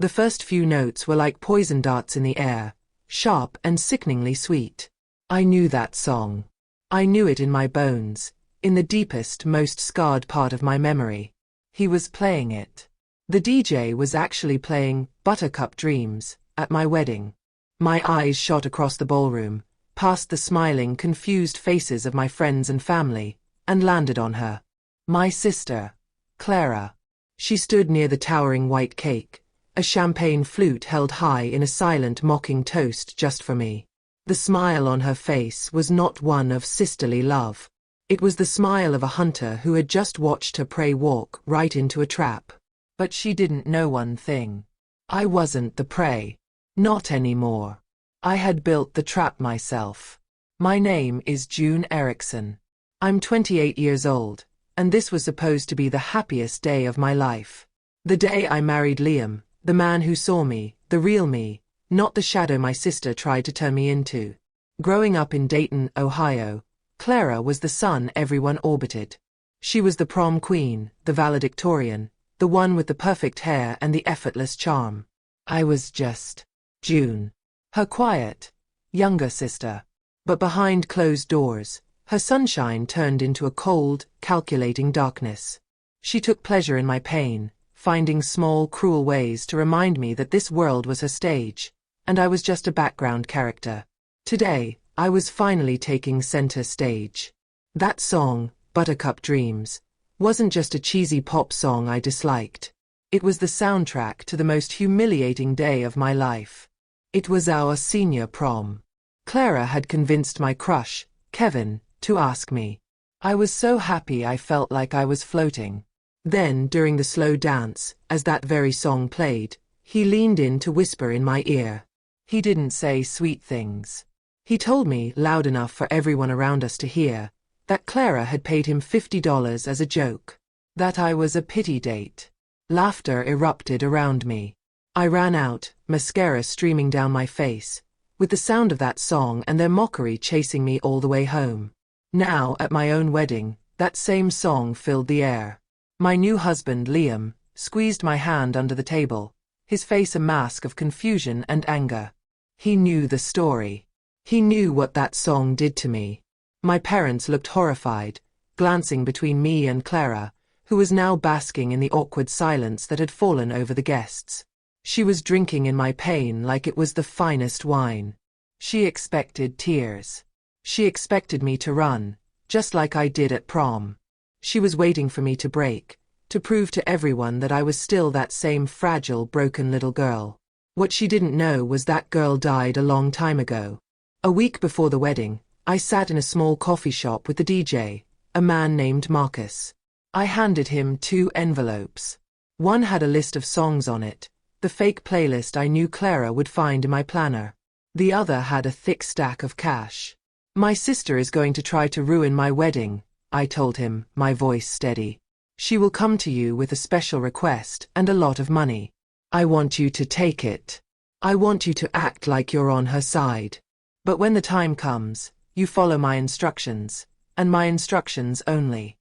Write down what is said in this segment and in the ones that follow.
The first few notes were like poison darts in the air, sharp and sickeningly sweet. I knew that song. I knew it in my bones, in the deepest, most scarred part of my memory. He was playing it. The DJ was actually playing Buttercup Dreams at my wedding. My eyes shot across the ballroom, past the smiling, confused faces of my friends and family, and landed on her. My sister, Clara. She stood near the towering white cake, a champagne flute held high in a silent, mocking toast just for me. The smile on her face was not one of sisterly love. It was the smile of a hunter who had just watched her prey walk right into a trap. But she didn't know one thing. I wasn't the prey. Not anymore. I had built the trap myself. My name is June Erickson. I'm 28 years old, and this was supposed to be the happiest day of my life. The day I married Liam, the man who saw me, the real me, not the shadow my sister tried to turn me into. Growing up in Dayton, Ohio, Clara was the sun everyone orbited. She was the prom queen, the valedictorian, the one with the perfect hair and the effortless charm. I was just June, her quiet, younger sister. But behind closed doors, her sunshine turned into a cold, calculating darkness. She took pleasure in my pain, finding small, cruel ways to remind me that this world was her stage, and I was just a background character. Today, I was finally taking center stage. That song, Buttercup Dreams, wasn't just a cheesy pop song I disliked. It was the soundtrack to the most humiliating day of my life. It was our senior prom. Clara had convinced my crush, Kevin, to ask me. I was so happy I felt like I was floating. Then, during the slow dance, as that very song played, he leaned in to whisper in my ear. He didn't say sweet things. He told me, loud enough for everyone around us to hear, that Clara had paid him $50 as a joke. That I was a pity date. Laughter erupted around me. I ran out, mascara streaming down my face, with the sound of that song and their mockery chasing me all the way home. Now, at my own wedding, that same song filled the air. My new husband, Liam, squeezed my hand under the table, his face a mask of confusion and anger. He knew the story. He knew what that song did to me. My parents looked horrified, glancing between me and Clara, who was now basking in the awkward silence that had fallen over the guests. She was drinking in my pain like it was the finest wine. She expected tears. She expected me to run, just like I did at prom. She was waiting for me to break, to prove to everyone that I was still that same fragile, broken little girl. What she didn't know was that girl died a long time ago. A week before the wedding, I sat in a small coffee shop with the DJ, a man named Marcus. I handed him 2 envelopes. One had a list of songs on it, the fake playlist I knew Clara would find in my planner. The other had a thick stack of cash. My sister is going to try to ruin my wedding, I told him, my voice steady. She will come to you with a special request and a lot of money. I want you to take it. I want you to act like you're on her side. But when the time comes, you follow my instructions, and my instructions only.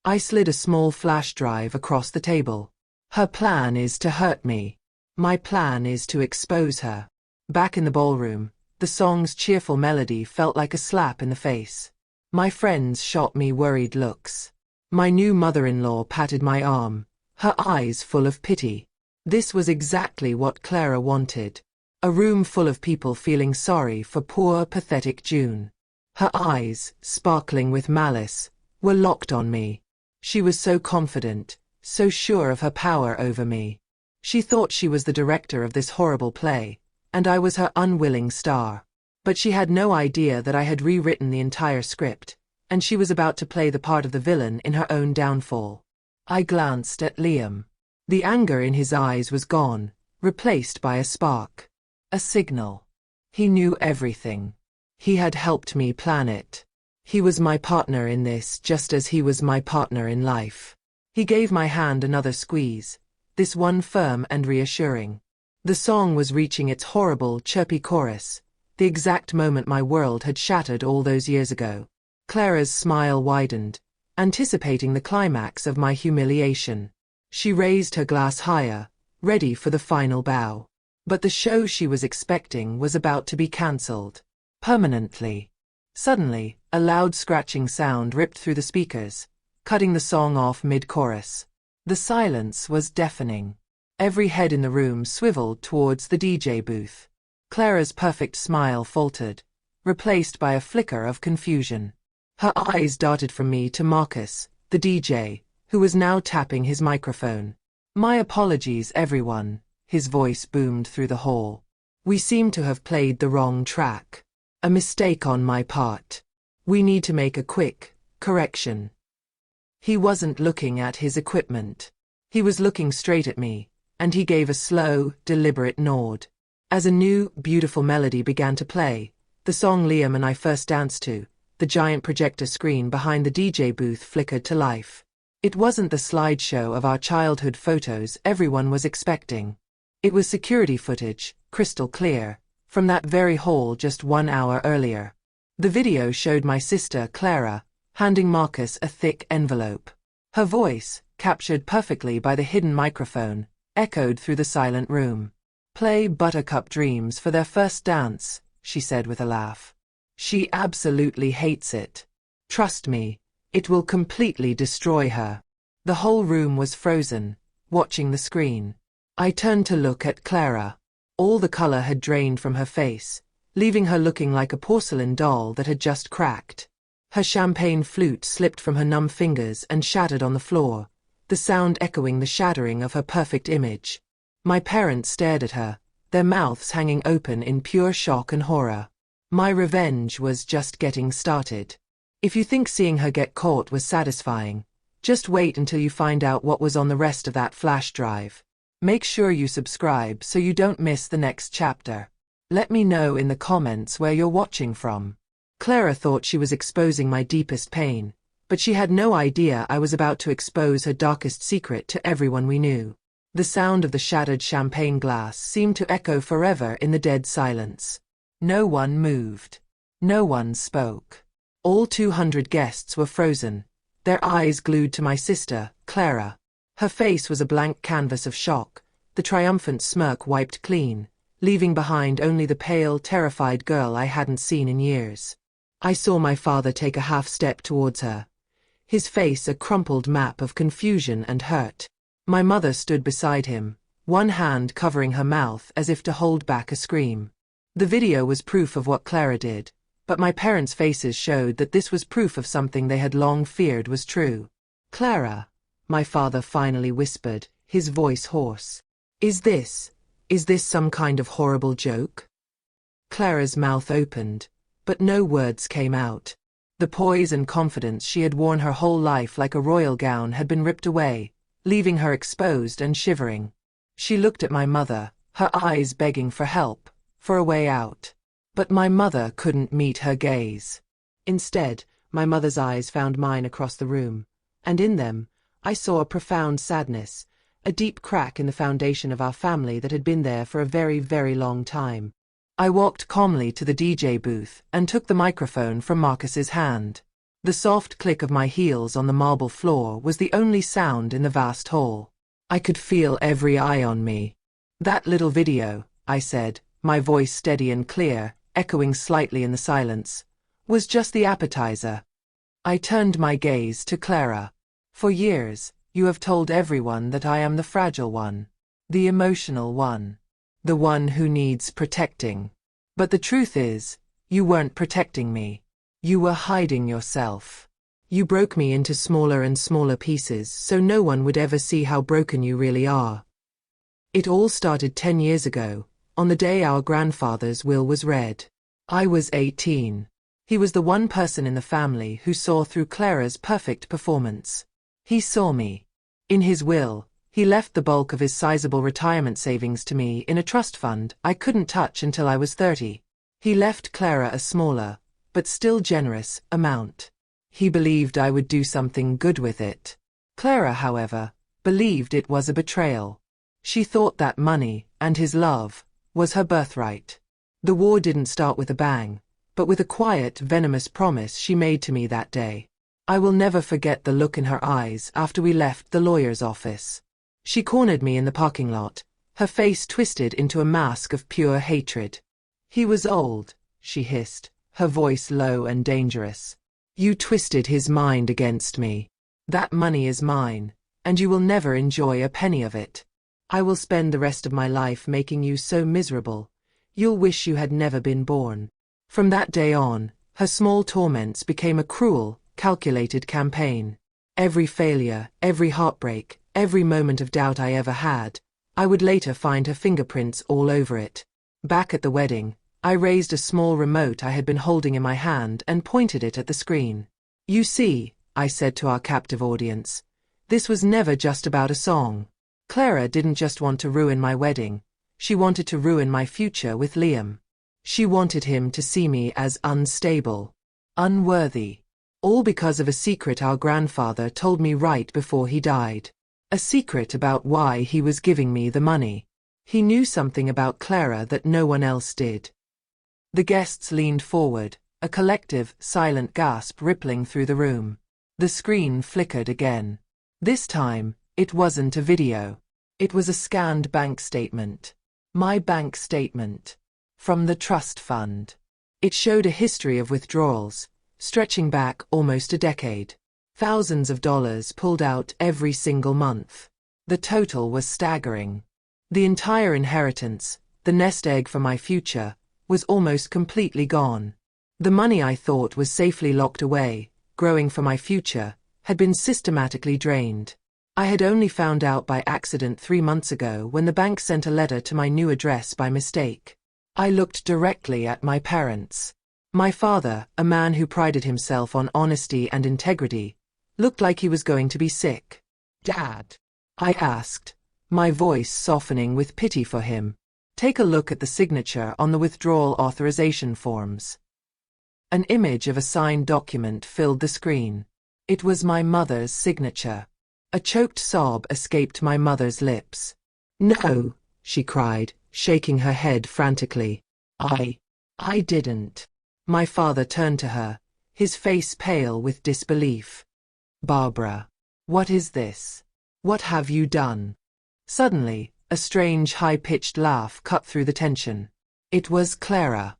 I slid a small flash drive across the table. Her plan is to hurt me. My plan is to expose her. Back in the ballroom, the song's cheerful melody felt like a slap in the face. My friends shot me worried looks. My new mother-in-law patted my arm, her eyes full of pity. This was exactly what Clara wanted. A room full of people feeling sorry for poor, pathetic June. Her eyes, sparkling with malice, were locked on me. She was so confident, so sure of her power over me. She thought she was the director of this horrible play, and I was her unwilling star. But she had no idea that I had rewritten the entire script, and she was about to play the part of the villain in her own downfall. I glanced at Liam. The anger in his eyes was gone, replaced by a spark. A signal. He knew everything. He had helped me plan it. He was my partner in this just as he was my partner in life. He gave my hand another squeeze, this one firm and reassuring. The song was reaching its horrible, chirpy chorus, the exact moment my world had shattered all those years ago. Clara's smile widened, anticipating the climax of my humiliation. She raised her glass higher, ready for the final bow. But the show she was expecting was about to be cancelled. Permanently. Suddenly, a loud scratching sound ripped through the speakers, cutting the song off mid-chorus. The silence was deafening. Every head in the room swiveled towards the DJ booth. Clara's perfect smile faltered, replaced by a flicker of confusion. Her eyes darted from me to Marcus, the DJ, who was now tapping his microphone. "My apologies, everyone," his voice boomed through the hall. "We seem to have played the wrong track. A mistake on my part. We need to make a quick correction." He wasn't looking at his equipment. He was looking straight at me, and he gave a slow, deliberate nod. As a new, beautiful melody began to play, the song Liam and I first danced to, the giant projector screen behind the DJ booth flickered to life. It wasn't the slideshow of our childhood photos everyone was expecting. It was security footage, crystal clear, from that very hall just 1 hour earlier. The video showed my sister, Clara, handing Marcus a thick envelope. Her voice, captured perfectly by the hidden microphone, echoed through the silent room. "Play Buttercup Dreams for their first dance," she said with a laugh. "She absolutely hates it. Trust me, it will completely destroy her." The whole room was frozen, watching the screen. I turned to look at Clara. All the color had drained from her face, leaving her looking like a porcelain doll that had just cracked. Her champagne flute slipped from her numb fingers and shattered on the floor, the sound echoing the shattering of her perfect image. My parents stared at her, their mouths hanging open in pure shock and horror. My revenge was just getting started. If you think seeing her get caught was satisfying, just wait until you find out what was on the rest of that flash drive. Make sure you subscribe so you don't miss the next chapter. Let me know in the comments where you're watching from. Clara thought she was exposing my deepest pain, but she had no idea I was about to expose her darkest secret to everyone we knew. The sound of the shattered champagne glass seemed to echo forever in the dead silence. No one moved. No one spoke. All 200 guests were frozen, their eyes glued to my sister, Clara. Her face was a blank canvas of shock, the triumphant smirk wiped clean, leaving behind only the pale, terrified girl I hadn't seen in years. I saw my father take a half step towards her, his face a crumpled map of confusion and hurt. My mother stood beside him, one hand covering her mouth as if to hold back a scream. The video was proof of what Clara did, but my parents' faces showed that this was proof of something they had long feared was true. "Clara," my father finally whispered, his voice hoarse. Is this some kind of horrible joke?" Clara's mouth opened, but no words came out. The poise and confidence she had worn her whole life like a royal gown had been ripped away, leaving her exposed and shivering. She looked at my mother, her eyes begging for help, for a way out. But my mother couldn't meet her gaze. Instead, my mother's eyes found mine across the room, and in them, I saw a profound sadness, a deep crack in the foundation of our family that had been there for a very, very long time. I walked calmly to the DJ booth and took the microphone from Marcus's hand. The soft click of my heels on the marble floor was the only sound in the vast hall. I could feel every eye on me. "That little video," I said, my voice steady and clear, echoing slightly in the silence, "was just the appetizer." I turned my gaze to Clara. "For years, you have told everyone that I am the fragile one, the emotional one, the one who needs protecting. But the truth is, you weren't protecting me. You were hiding yourself. You broke me into smaller and smaller pieces so no one would ever see how broken you really are." It all started 10 years ago, on the day our grandfather's will was read. I was 18. He was the one person in the family who saw through Clara's perfect performance. He saw me. In his will, he left the bulk of his sizable retirement savings to me in a trust fund I couldn't touch until I was 30. He left Clara a smaller, but still generous, amount. He believed I would do something good with it. Clara, however, believed it was a betrayal. She thought that money, and his love, was her birthright. The war didn't start with a bang, but with a quiet, venomous promise she made to me that day. I will never forget the look in her eyes after we left the lawyer's office. She cornered me in the parking lot, Her face twisted into a mask of pure hatred. "He was old," she hissed, her voice low and dangerous. "You twisted his mind against me. That money is mine, and you will never enjoy a penny of it. I will spend the rest of my life making you so miserable, you'll wish you had never been born." From that day on, her small torments became a cruel, calculated campaign. Every failure, every heartbreak, every moment of doubt I ever had, I would later find her fingerprints all over it. Back at the wedding, I raised a small remote I had been holding in my hand and pointed it at the screen. "You see," I said to our captive audience, "this was never just about a song. Clara didn't just want to ruin my wedding, she wanted to ruin my future with Liam. She wanted him to see me as unstable, unworthy. All because of a secret our grandfather told me right before he died. A secret about why he was giving me the money. He knew something about Clara that no one else did." The guests leaned forward, a collective, silent gasp rippling through the room. The screen flickered again. This time, it wasn't a video. It was a scanned bank statement. My bank statement. From the trust fund. It showed a history of withdrawals, stretching back almost a decade. Thousands of dollars pulled out every single month. The total was staggering. The entire inheritance, the nest egg for my future, was almost completely gone. The money I thought was safely locked away, growing for my future, had been systematically drained. I had only found out by accident 3 months ago when the bank sent a letter to my new address by mistake. I looked directly at my parents. My father, a man who prided himself on honesty and integrity, looked like he was going to be sick. "Dad," I asked, my voice softening with pity for him, "take a look at the signature on the withdrawal authorization forms." An image of a signed document filled the screen. It was my mother's signature. A choked sob escaped my mother's lips. "No," she cried, shaking her head frantically. I didn't." My father turned to her, his face pale with disbelief. "Barbara, what is this? What have you done?" Suddenly, a strange high-pitched laugh cut through the tension. It was Clara.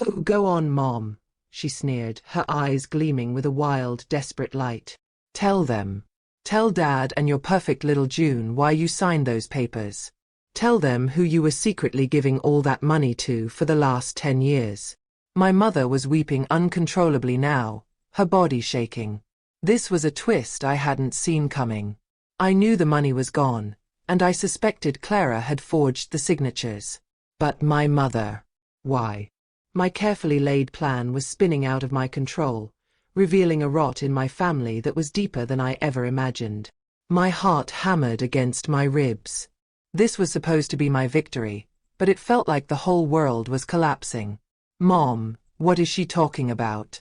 "Oh, go on, Mom," she sneered, her eyes gleaming with a wild, desperate light. "Tell them. Tell Dad and your perfect little June why you signed those papers. Tell them who you were secretly giving all that money to for the last 10 years. My mother was weeping uncontrollably now, her body shaking. This was a twist I hadn't seen coming. I knew the money was gone, and I suspected Clara had forged the signatures. But my mother. Why? My carefully laid plan was spinning out of my control, revealing a rot in my family that was deeper than I ever imagined. My heart hammered against my ribs. This was supposed to be my victory, but it felt like the whole world was collapsing. "Mom, what is she talking about?"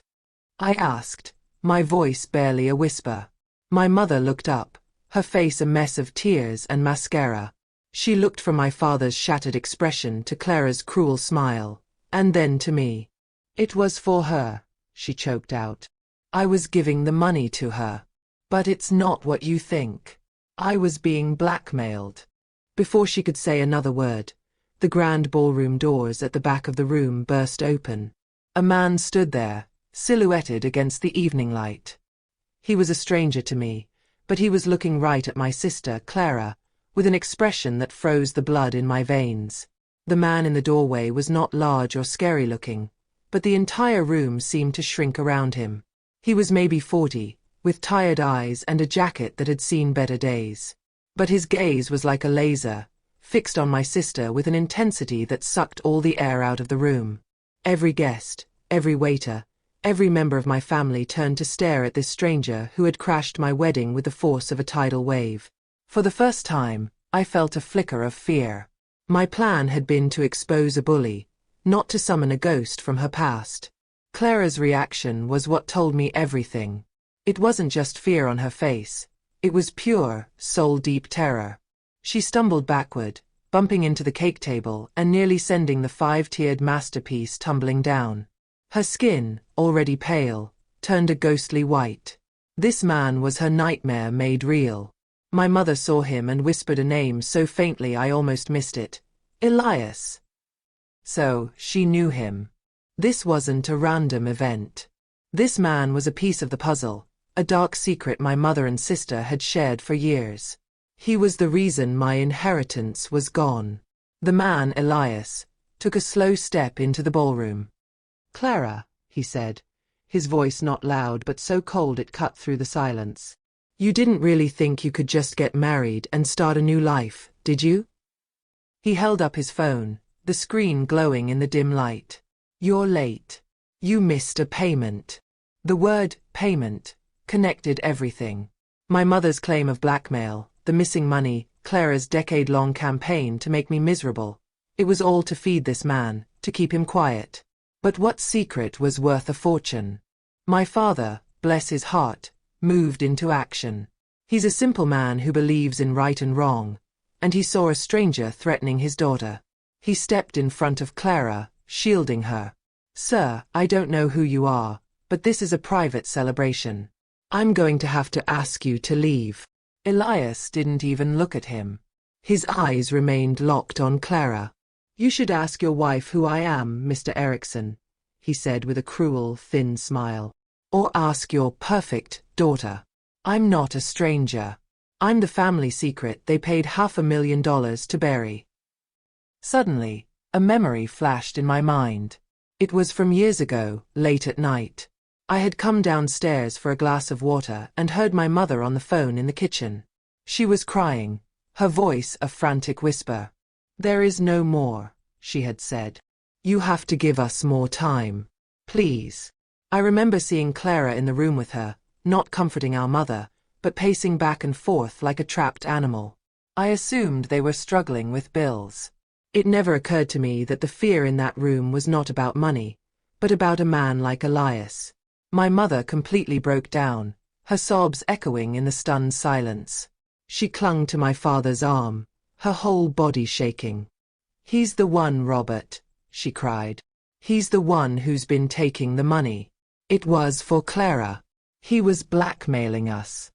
I asked, my voice barely a whisper. My mother looked up, her face a mess of tears and mascara. She looked from my father's shattered expression to Clara's cruel smile, and then to me. "It was for her," she choked out. "I was giving the money to her. But it's not what you think. I was being blackmailed." Before she could say another word, the grand ballroom doors at the back of the room burst open. A man stood there, silhouetted against the evening light. He was a stranger to me, but he was looking right at my sister, Clara, with an expression that froze the blood in my veins. The man in the doorway was not large or scary looking, but the entire room seemed to shrink around him. He was maybe 40, with tired eyes and a jacket that had seen better days. But his gaze was like a laser, fixed on my sister with an intensity that sucked all the air out of the room. Every guest, every waiter, every member of my family turned to stare at this stranger who had crashed my wedding with the force of a tidal wave. For the first time, I felt a flicker of fear. My plan had been to expose a bully, not to summon a ghost from her past. Clara's reaction was what told me everything. It wasn't just fear on her face. It was pure, soul-deep terror. She stumbled backward, bumping into the cake table and nearly sending the 5-tiered masterpiece tumbling down. Her skin, already pale, turned a ghostly white. This man was her nightmare made real. My mother saw him and whispered a name so faintly I almost missed it. Elias. So, she knew him. This wasn't a random event. This man was a piece of the puzzle, a dark secret my mother and sister had shared for years. He was the reason my inheritance was gone. The man, Elias, took a slow step into the ballroom. Clara, he said, his voice not loud but so cold it cut through the silence. You didn't really think you could just get married and start a new life, did you? He held up his phone, the screen glowing in the dim light. You're late. You missed a payment. The word, payment, connected everything. My mother's claim of blackmail, the missing money, Clara's decade-long campaign to make me miserable. It was all to feed this man, to keep him quiet. But what secret was worth a fortune? My father, bless his heart, moved into action. He's a simple man who believes in right and wrong, and he saw a stranger threatening his daughter. He stepped in front of Clara, shielding her. Sir, I don't know who you are, but this is a private celebration. I'm going to have to ask you to leave. Elias didn't even look at him. His eyes remained locked on Clara. You should ask your wife who I am, Mr. Erickson, he said with a cruel, thin smile. Or ask your perfect daughter. I'm not a stranger. I'm the family secret they paid $500,000 to bury. Suddenly, a memory flashed in my mind. It was from years ago, late at night. I had come downstairs for a glass of water and heard my mother on the phone in the kitchen. She was crying, her voice a frantic whisper. There is no more, she had said. You have to give us more time. Please. I remember seeing Clara in the room with her, not comforting our mother, but pacing back and forth like a trapped animal. I assumed they were struggling with bills. It never occurred to me that the fear in that room was not about money, but about a man like Elias. My mother completely broke down, her sobs echoing in the stunned silence. She clung to my father's arm, her whole body shaking. He's the one, Robert, she cried. He's the one who's been taking the money. It was for Clara. He was blackmailing us.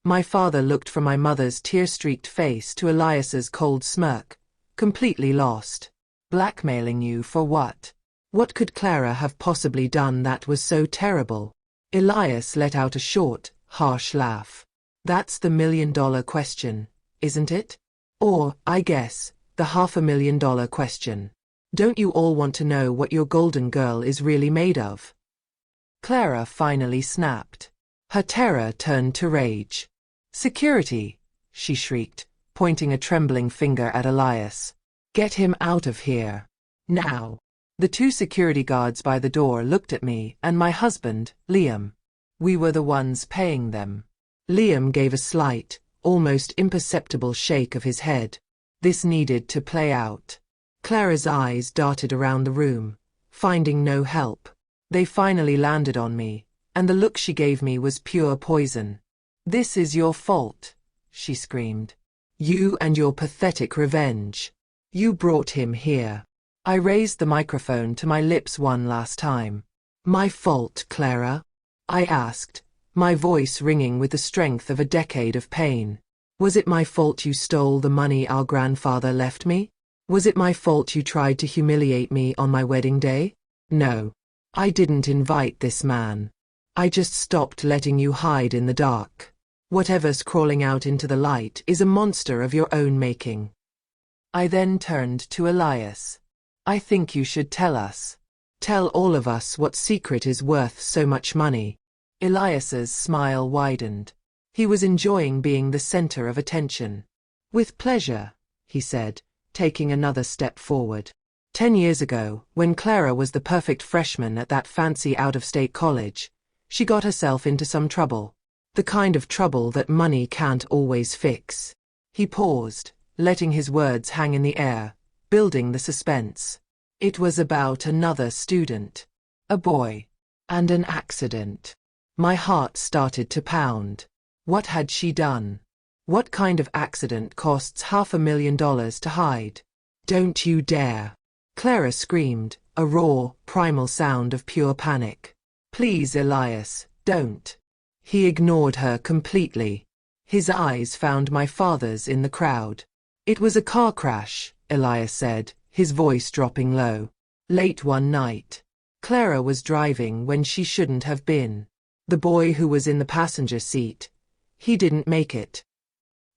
My father looked from my mother's tear-streaked face to Elias's cold smirk, completely lost. Blackmailing you for what? What could Clara have possibly done that was so terrible? Elias let out a short, harsh laugh. That's the $1,000,000 question, isn't it? Or, I guess, the $500,000 question. Don't you all want to know what your golden girl is really made of? Clara finally snapped. Her terror turned to rage. Security, she shrieked, pointing a trembling finger at Elias. Get him out of here. Now. The two security guards by the door looked at me and my husband, Liam. We were the ones paying them. Liam gave a slight, almost imperceptible shake of his head. This needed to play out. Clara's eyes darted around the room, finding no help. They finally landed on me, and the look she gave me was pure poison. This is your fault, she screamed. You and your pathetic revenge. You brought him here. I raised the microphone to my lips one last time. My fault, Clara? I asked, my voice ringing with the strength of a decade of pain. Was it my fault you stole the money our grandfather left me? Was it my fault you tried to humiliate me on my wedding day? No. I didn't invite this man. I just stopped letting you hide in the dark. Whatever's crawling out into the light is a monster of your own making. I then turned to Elias. I think you should tell us. Tell all of us what secret is worth so much money. Elias's smile widened. He was enjoying being the center of attention. With pleasure, he said, taking another step forward. 10 years ago, when Clara was the perfect freshman at that fancy out-of-state college, she got herself into some trouble. The kind of trouble that money can't always fix. He paused, letting his words hang in the air, building the suspense. It was about another student. A boy. And an accident. My heart started to pound. What had she done? What kind of accident costs $500,000 to hide? Don't you dare. Clara screamed, a raw, primal sound of pure panic. Please, Elias, don't. He ignored her completely. His eyes found my father's in the crowd. It was a car crash, Elias said, his voice dropping low. Late one night. Clara was driving when she shouldn't have been. The boy who was in the passenger seat, he didn't make it.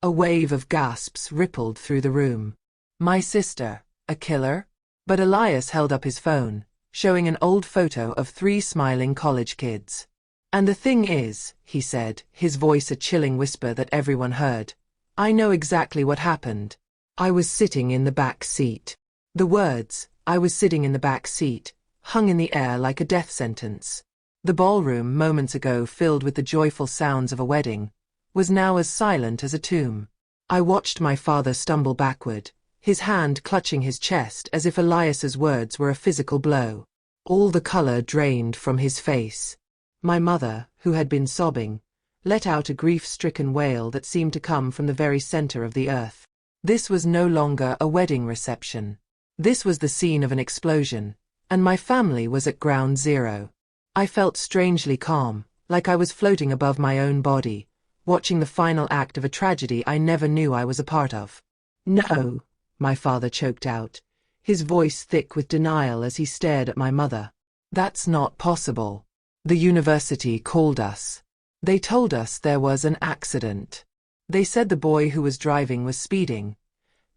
A wave of gasps rippled through the room. My sister, a killer? But Elias held up his phone, showing an old photo of 3 smiling college kids. And the thing is, he said, his voice a chilling whisper that everyone heard, I know exactly what happened. I was sitting in the back seat. The words, I was sitting in the back seat, hung in the air like a death sentence. The ballroom, moments ago filled with the joyful sounds of a wedding, was now as silent as a tomb. I watched my father stumble backward, his hand clutching his chest as if Elias's words were a physical blow. All the color drained from his face. My mother, who had been sobbing, let out a grief-stricken wail that seemed to come from the very center of the earth. This was no longer a wedding reception. This was the scene of an explosion, and my family was at ground zero. I felt strangely calm, like I was floating above my own body, watching the final act of a tragedy I never knew I was a part of. No, my father choked out, his voice thick with denial as he stared at my mother. That's not possible. The university called us. They told us there was an accident. They said the boy who was driving was speeding,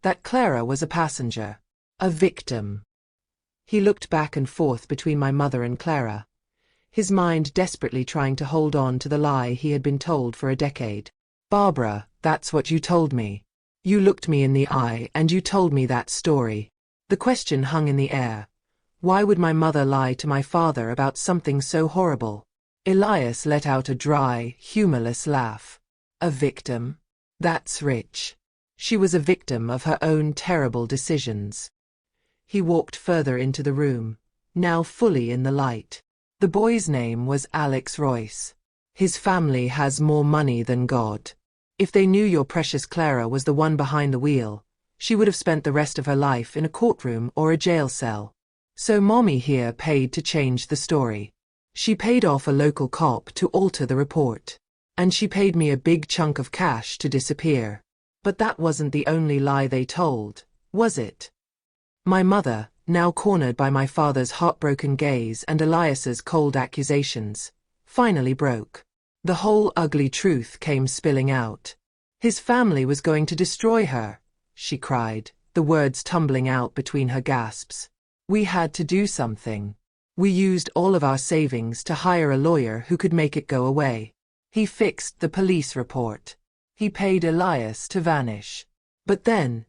that Clara was a passenger, a victim. He looked back and forth between my mother and Clara, his mind desperately trying to hold on to the lie he had been told for a decade. Barbara, that's what you told me. You looked me in the eye and you told me that story. The question hung in the air. Why would my mother lie to my father about something so horrible? Elias let out a dry, humorless laugh. A victim? That's rich. She was a victim of her own terrible decisions. He walked further into the room, now fully in the light. The boy's name was Alex Royce. His family has more money than God. If they knew your precious Clara was the one behind the wheel, she would have spent the rest of her life in a courtroom or a jail cell. So Mommy here paid to change the story. She paid off a local cop to alter the report. And she paid me a big chunk of cash to disappear. But that wasn't the only lie they told, was it? My mother, now cornered by my father's heartbroken gaze and Elias's cold accusations, finally broke. The whole ugly truth came spilling out. His family was going to destroy her, she cried, the words tumbling out between her gasps. We had to do something. We used all of our savings to hire a lawyer who could make it go away. He fixed the police report. He paid Elias to vanish. But then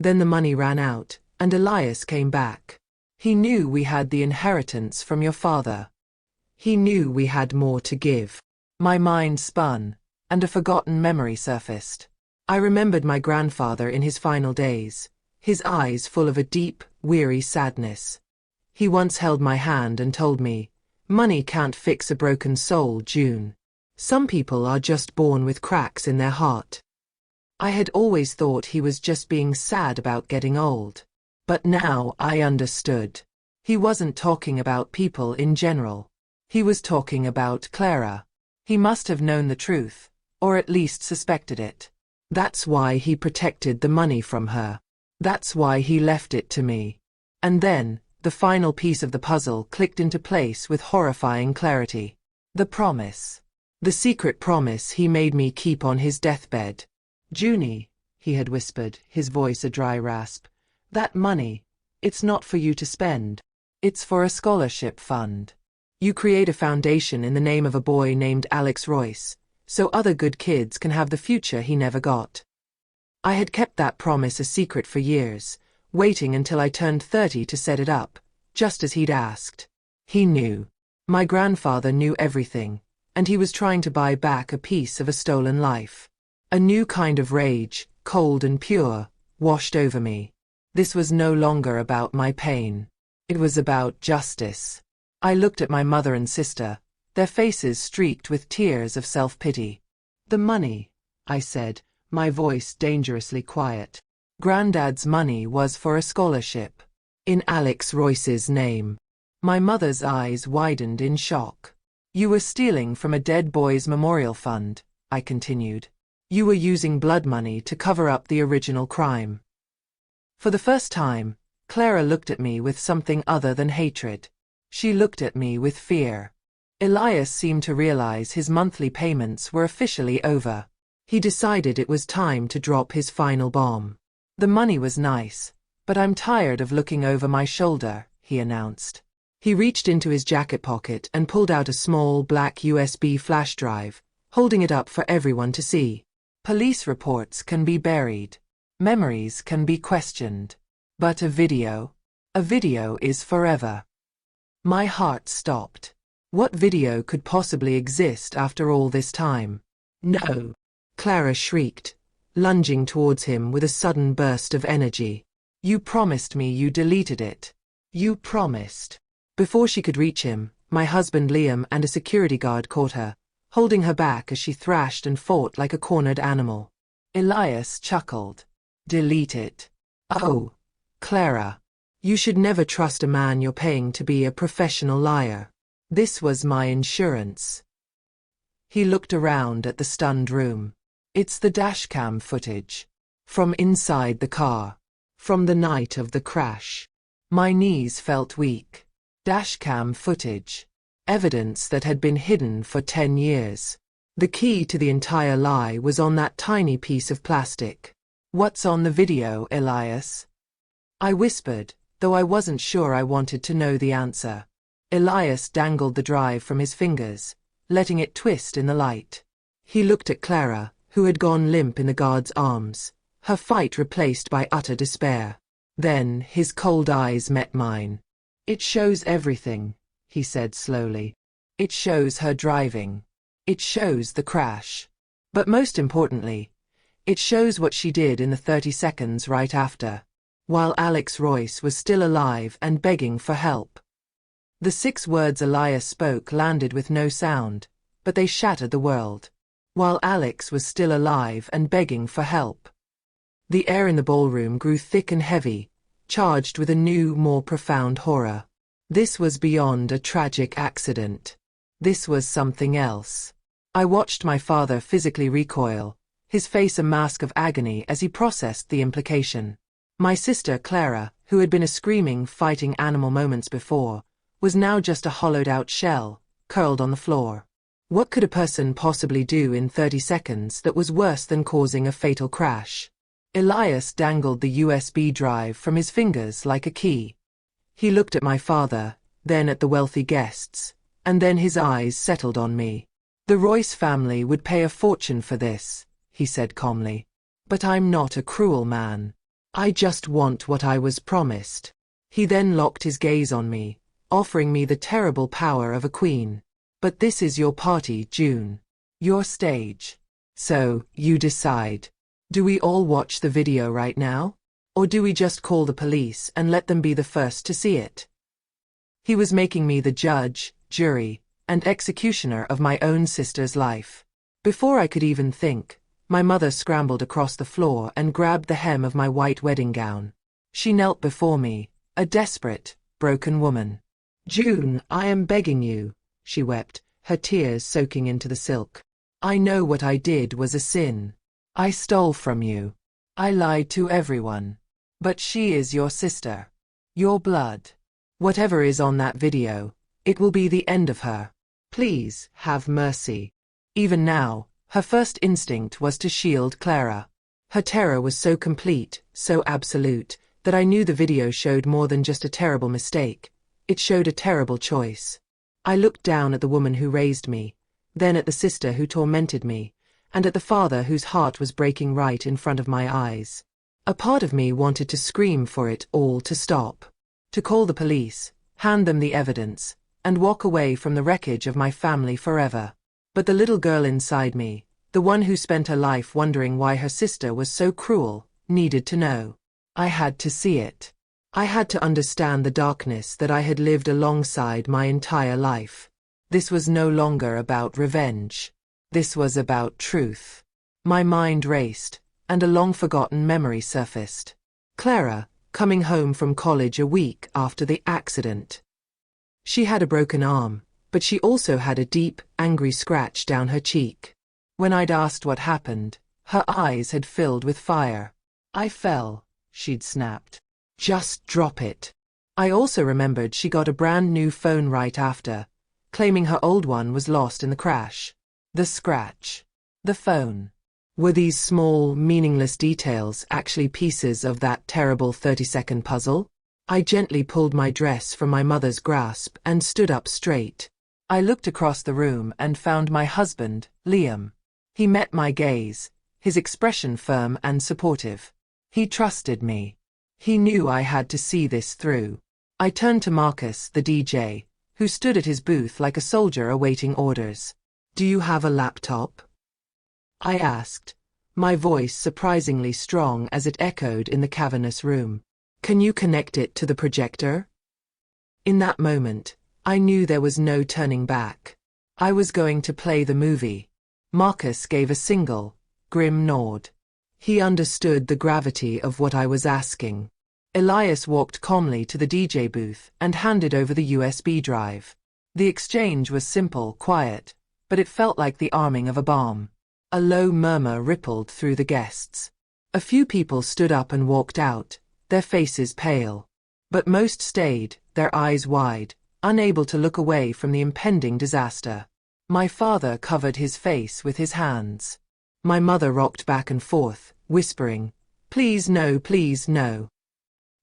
the money ran out, and Elias came back. He knew we had the inheritance from your father. He knew we had more to give. My mind spun, and a forgotten memory surfaced. I remembered my grandfather in his final days, his eyes full of a deep, weary sadness. He once held my hand and told me, "Money can't fix a broken soul, June. Some people are just born with cracks in their heart." I had always thought he was just being sad about getting old. But now I understood. He wasn't talking about people in general. He was talking about Clara. He must have known the truth, or at least suspected it. That's why he protected the money from her. That's why he left it to me. And then, the final piece of the puzzle clicked into place with horrifying clarity. The promise. The secret promise he made me keep on his deathbed. "Junie," he had whispered, his voice a dry rasp, "that money, it's not for you to spend. It's for a scholarship fund. You create a foundation in the name of a boy named Alex Royce, so other good kids can have the future he never got." I had kept that promise a secret for years, waiting until I turned 30 to set it up, just as he'd asked. He knew. My grandfather knew everything, and he was trying to buy back a piece of a stolen life. A new kind of rage, cold and pure, washed over me. This was no longer about my pain. It was about justice. I looked at my mother and sister, their faces streaked with tears of self-pity. "The money," I said, my voice dangerously quiet. "Granddad's money was for a scholarship. In Alex Royce's name." My mother's eyes widened in shock. "You were stealing from a dead boy's memorial fund," I continued. You were using blood money to cover up the original crime. For the first time, Clara looked at me with something other than hatred. She looked at me with fear. Elias seemed to realize his monthly payments were officially over. He decided it was time to drop his final bomb. The money was nice, but I'm tired of looking over my shoulder, he announced. He reached into his jacket pocket and pulled out a small black USB flash drive, holding it up for everyone to see. Police reports can be buried. Memories can be questioned. But a video is forever. My heart stopped. What video could possibly exist after all this time? No! Clara shrieked, lunging towards him with a sudden burst of energy. You promised me you deleted it. You promised. Before she could reach him, my husband Liam and a security guard caught her, holding her back as she thrashed and fought like a cornered animal. Elias chuckled. Delete it. Oh, Clara. You should never trust a man you're paying to be a professional liar. This was my insurance. He looked around at the stunned room. It's the dashcam footage. From inside the car. From the night of the crash. My knees felt weak. Dashcam footage. Evidence that had been hidden for 10 years. The key to the entire lie was on that tiny piece of plastic. What's on the video, Elias? I whispered, though I wasn't sure I wanted to know the answer. Elias dangled the drive from his fingers, letting it twist in the light. He looked at Clara, who had gone limp in the guard's arms, her fight replaced by utter despair. Then his cold eyes met mine. It shows everything, he said slowly. It shows her driving. It shows the crash. But most importantly, it shows what she did in the 30 seconds right after, while Alex Royce was still alive and begging for help. The 6 words Elias spoke landed with no sound, but they shattered the world. While Alex was still alive and begging for help. The air in the ballroom grew thick and heavy, charged with a new, more profound horror. This was beyond a tragic accident. This was something else. I watched my father physically recoil, his face a mask of agony as he processed the implication. My sister Clara, who had been a screaming, fighting animal moments before, was now just a hollowed-out shell, curled on the floor. What could a person possibly do in 30 seconds that was worse than causing a fatal crash? Elias dangled the USB drive from his fingers like a key. He looked at my father, then at the wealthy guests, and then his eyes settled on me. The Royce family would pay a fortune for this, he said calmly. But I'm not a cruel man. I just want what I was promised. He then locked his gaze on me, offering me the terrible power of a queen. But this is your party, June. Your stage. So, you decide. Do we all watch the video right now? Or do we just call the police and let them be the first to see it? He was making me the judge, jury, and executioner of my own sister's life. Before I could even think, my mother scrambled across the floor and grabbed the hem of my white wedding gown. She knelt before me, a desperate, broken woman. June, I am begging you, she wept, her tears soaking into the silk. I know what I did was a sin. I stole from you. I lied to everyone. But she is your sister. Your blood. Whatever is on that video, it will be the end of her. Please, have mercy. Even now, her first instinct was to shield Clara. Her terror was so complete, so absolute, that I knew the video showed more than just a terrible mistake. It showed a terrible choice. I looked down at the woman who raised me, then at the sister who tormented me, and at the father whose heart was breaking right in front of my eyes. A part of me wanted to scream for it all to stop. To call the police, hand them the evidence, and walk away from the wreckage of my family forever. But the little girl inside me, the one who spent her life wondering why her sister was so cruel, needed to know. I had to see it. I had to understand the darkness that I had lived alongside my entire life. This was no longer about revenge. This was about truth. My mind raced, and a long-forgotten memory surfaced. Clara, coming home from college a week after the accident. She had a broken arm, but she also had a deep, angry scratch down her cheek. When I'd asked what happened, Her eyes had filled with fire. I fell, she'd snapped. Just drop it. I also remembered she got a brand new phone right after, claiming her old one was lost in the crash. The scratch. The phone. Were these small, meaningless details actually pieces of that terrible 30-second puzzle? I gently pulled my dress from my mother's grasp and stood up straight. I looked across the room and found my husband, Liam. He met my gaze, his expression firm and supportive. He trusted me. He knew I had to see this through. I turned to Marcus, the DJ, who stood at his booth like a soldier awaiting orders. "Do you have a laptop?" I asked, my voice surprisingly strong as it echoed in the cavernous room. "Can you connect it to the projector?" In that moment, I knew there was no turning back. I was going to play the movie. Marcus gave a single, grim nod. He understood the gravity of what I was asking. Elias walked calmly to the DJ booth and handed over the USB drive. The exchange was simple, quiet, but it felt like the arming of a bomb. A low murmur rippled through the guests. A few people stood up and walked out, their faces pale. But most stayed, their eyes wide, unable to look away from the impending disaster. My father covered his face with his hands. My mother rocked back and forth, whispering, "Please no, please no."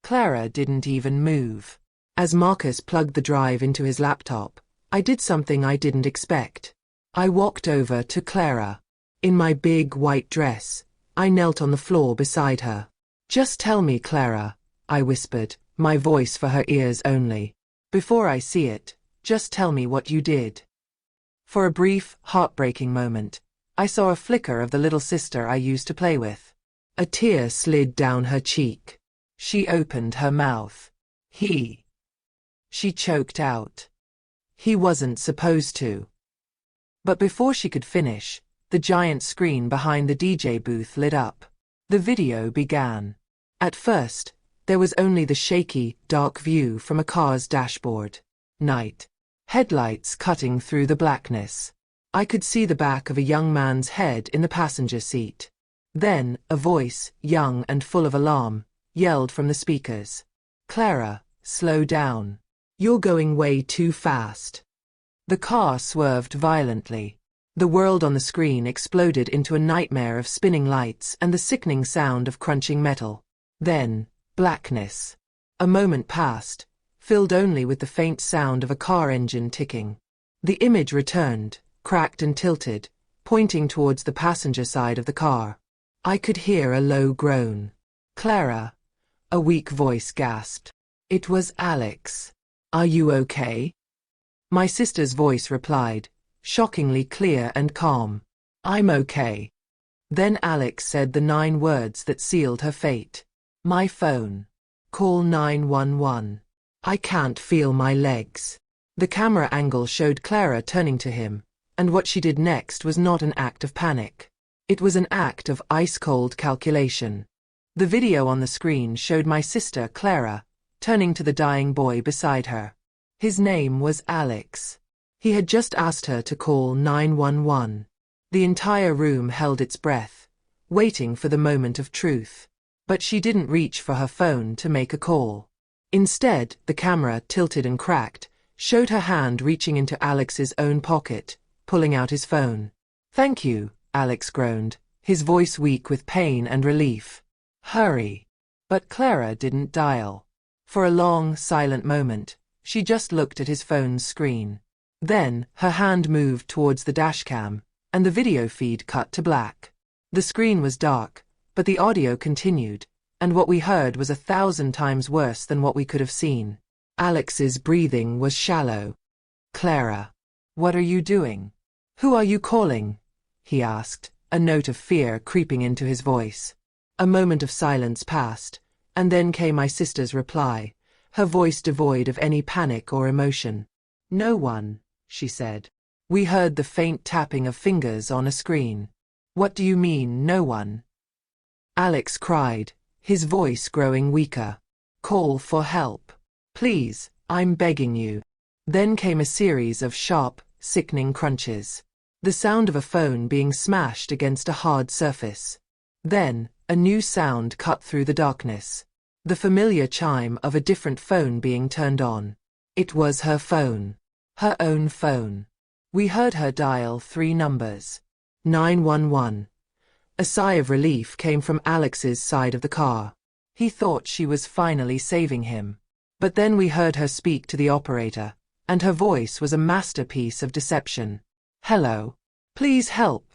Clara didn't even move. As Marcus plugged the drive into his laptop, I did something I didn't expect. I walked over to Clara. In my big white dress, I knelt on the floor beside her. "Just tell me, Clara," I whispered, my voice for her ears only. "Before I see it, just tell me what you did." For a brief, heartbreaking moment, I saw a flicker of the little sister I used to play with. A tear slid down her cheek. She opened her mouth. She choked out. "He wasn't supposed to." But before she could finish, the giant screen behind the DJ booth lit up. The video began. At first, there was only the shaky, dark view from a car's dashboard. Night. Headlights cutting through the blackness. I could see the back of a young man's head in the passenger seat. Then, a voice, young and full of alarm, yelled from the speakers. "Clara, slow down. You're going way too fast." The car swerved violently. The world on the screen exploded into a nightmare of spinning lights and the sickening sound of crunching metal. Then, blackness. A moment passed, filled only with the faint sound of a car engine ticking. The image returned, cracked and tilted, pointing towards the passenger side of the car. I could hear a low groan. "Clara," a weak voice gasped. It was Alex. "Are you okay?" My sister's voice replied, shockingly clear and calm. "I'm okay." Then Alex said the 9 words that sealed her fate. "My phone. Call 911. I can't feel my legs." The camera angle showed Clara turning to him, and what she did next was not an act of panic. It was an act of ice-cold calculation. The video on the screen showed my sister, Clara, turning to the dying boy beside her. His name was Alex. He had just asked her to call 911. The entire room held its breath, waiting for the moment of truth. But she didn't reach for her phone to make a call. Instead, the camera, tilted and cracked, showed her hand reaching into Alex's own pocket, pulling out his phone. "Thank you," Alex groaned, his voice weak with pain and relief. "Hurry." But Clara didn't dial. For a long, silent moment, she just looked at his phone's screen. Then, her hand moved towards the dashcam, and the video feed cut to black. The screen was dark, but the audio continued, and what we heard was 1,000 times worse than what we could have seen. Alex's breathing was shallow. "Clara, what are you doing? Who are you calling?" he asked, a note of fear creeping into his voice. A moment of silence passed, and then came my sister's reply, her voice devoid of any panic or emotion. "No one," she said. "We heard the faint tapping of fingers on a screen." "What do you mean, no one?" Alex cried, his voice growing weaker. "Call for help. Please, I'm begging you." Then came a series of sharp, sickening crunches. The sound of a phone being smashed against a hard surface. Then, a new sound cut through the darkness. The familiar chime of a different phone being turned on. It was her phone. Her own phone. We heard her dial 3 numbers. 911. A sigh of relief came from Alex's side of the car. He thought she was finally saving him. But then we heard her speak to the operator, and her voice was a masterpiece of deception. "Hello. Please help,"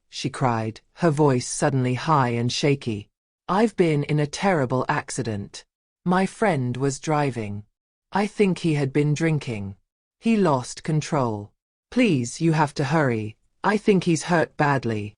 she cried, her voice suddenly high and shaky. "I've been in a terrible accident. My friend was driving. I think he had been drinking. He lost control. Please, you have to hurry. I think he's hurt badly."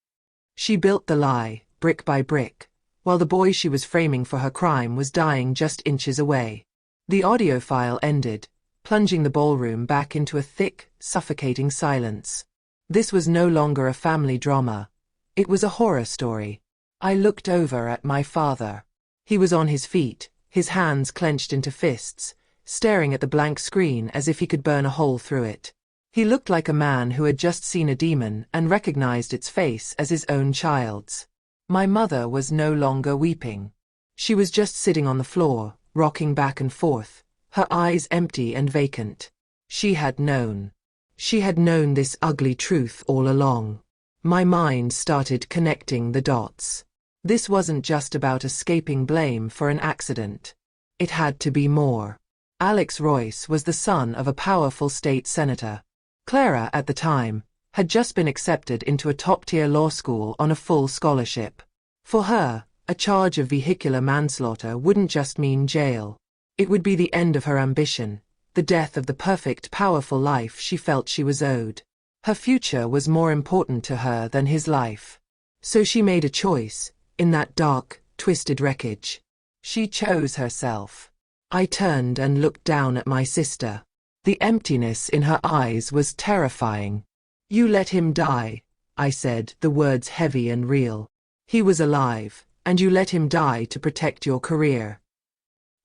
She built the lie, brick by brick, while the boy she was framing for her crime was dying just inches away. The audio file ended, plunging the ballroom back into a thick, suffocating silence. This was no longer a family drama. It was a horror story. I looked over at my father. He was on his feet, his hands clenched into fists, staring at the blank screen as if he could burn a hole through it. He looked like a man who had just seen a demon and recognized its face as his own child's. My mother was no longer weeping. She was just sitting on the floor, rocking back and forth, her eyes empty and vacant. She had known. She had known this ugly truth all along. My mind started connecting the dots. This wasn't just about escaping blame for an accident. It had to be more. Alex Royce was the son of a powerful state senator. Clara, at the time, had just been accepted into a top-tier law school on a full scholarship. For her, a charge of vehicular manslaughter wouldn't just mean jail. It would be the end of her ambition, the death of the perfect, powerful life she felt she was owed. Her future was more important to her than his life. So she made a choice, in that dark, twisted wreckage. She chose herself. I turned and looked down at my sister. The emptiness in her eyes was terrifying. "You let him die," I said, the words heavy and real. "He was alive, and you let him die to protect your career."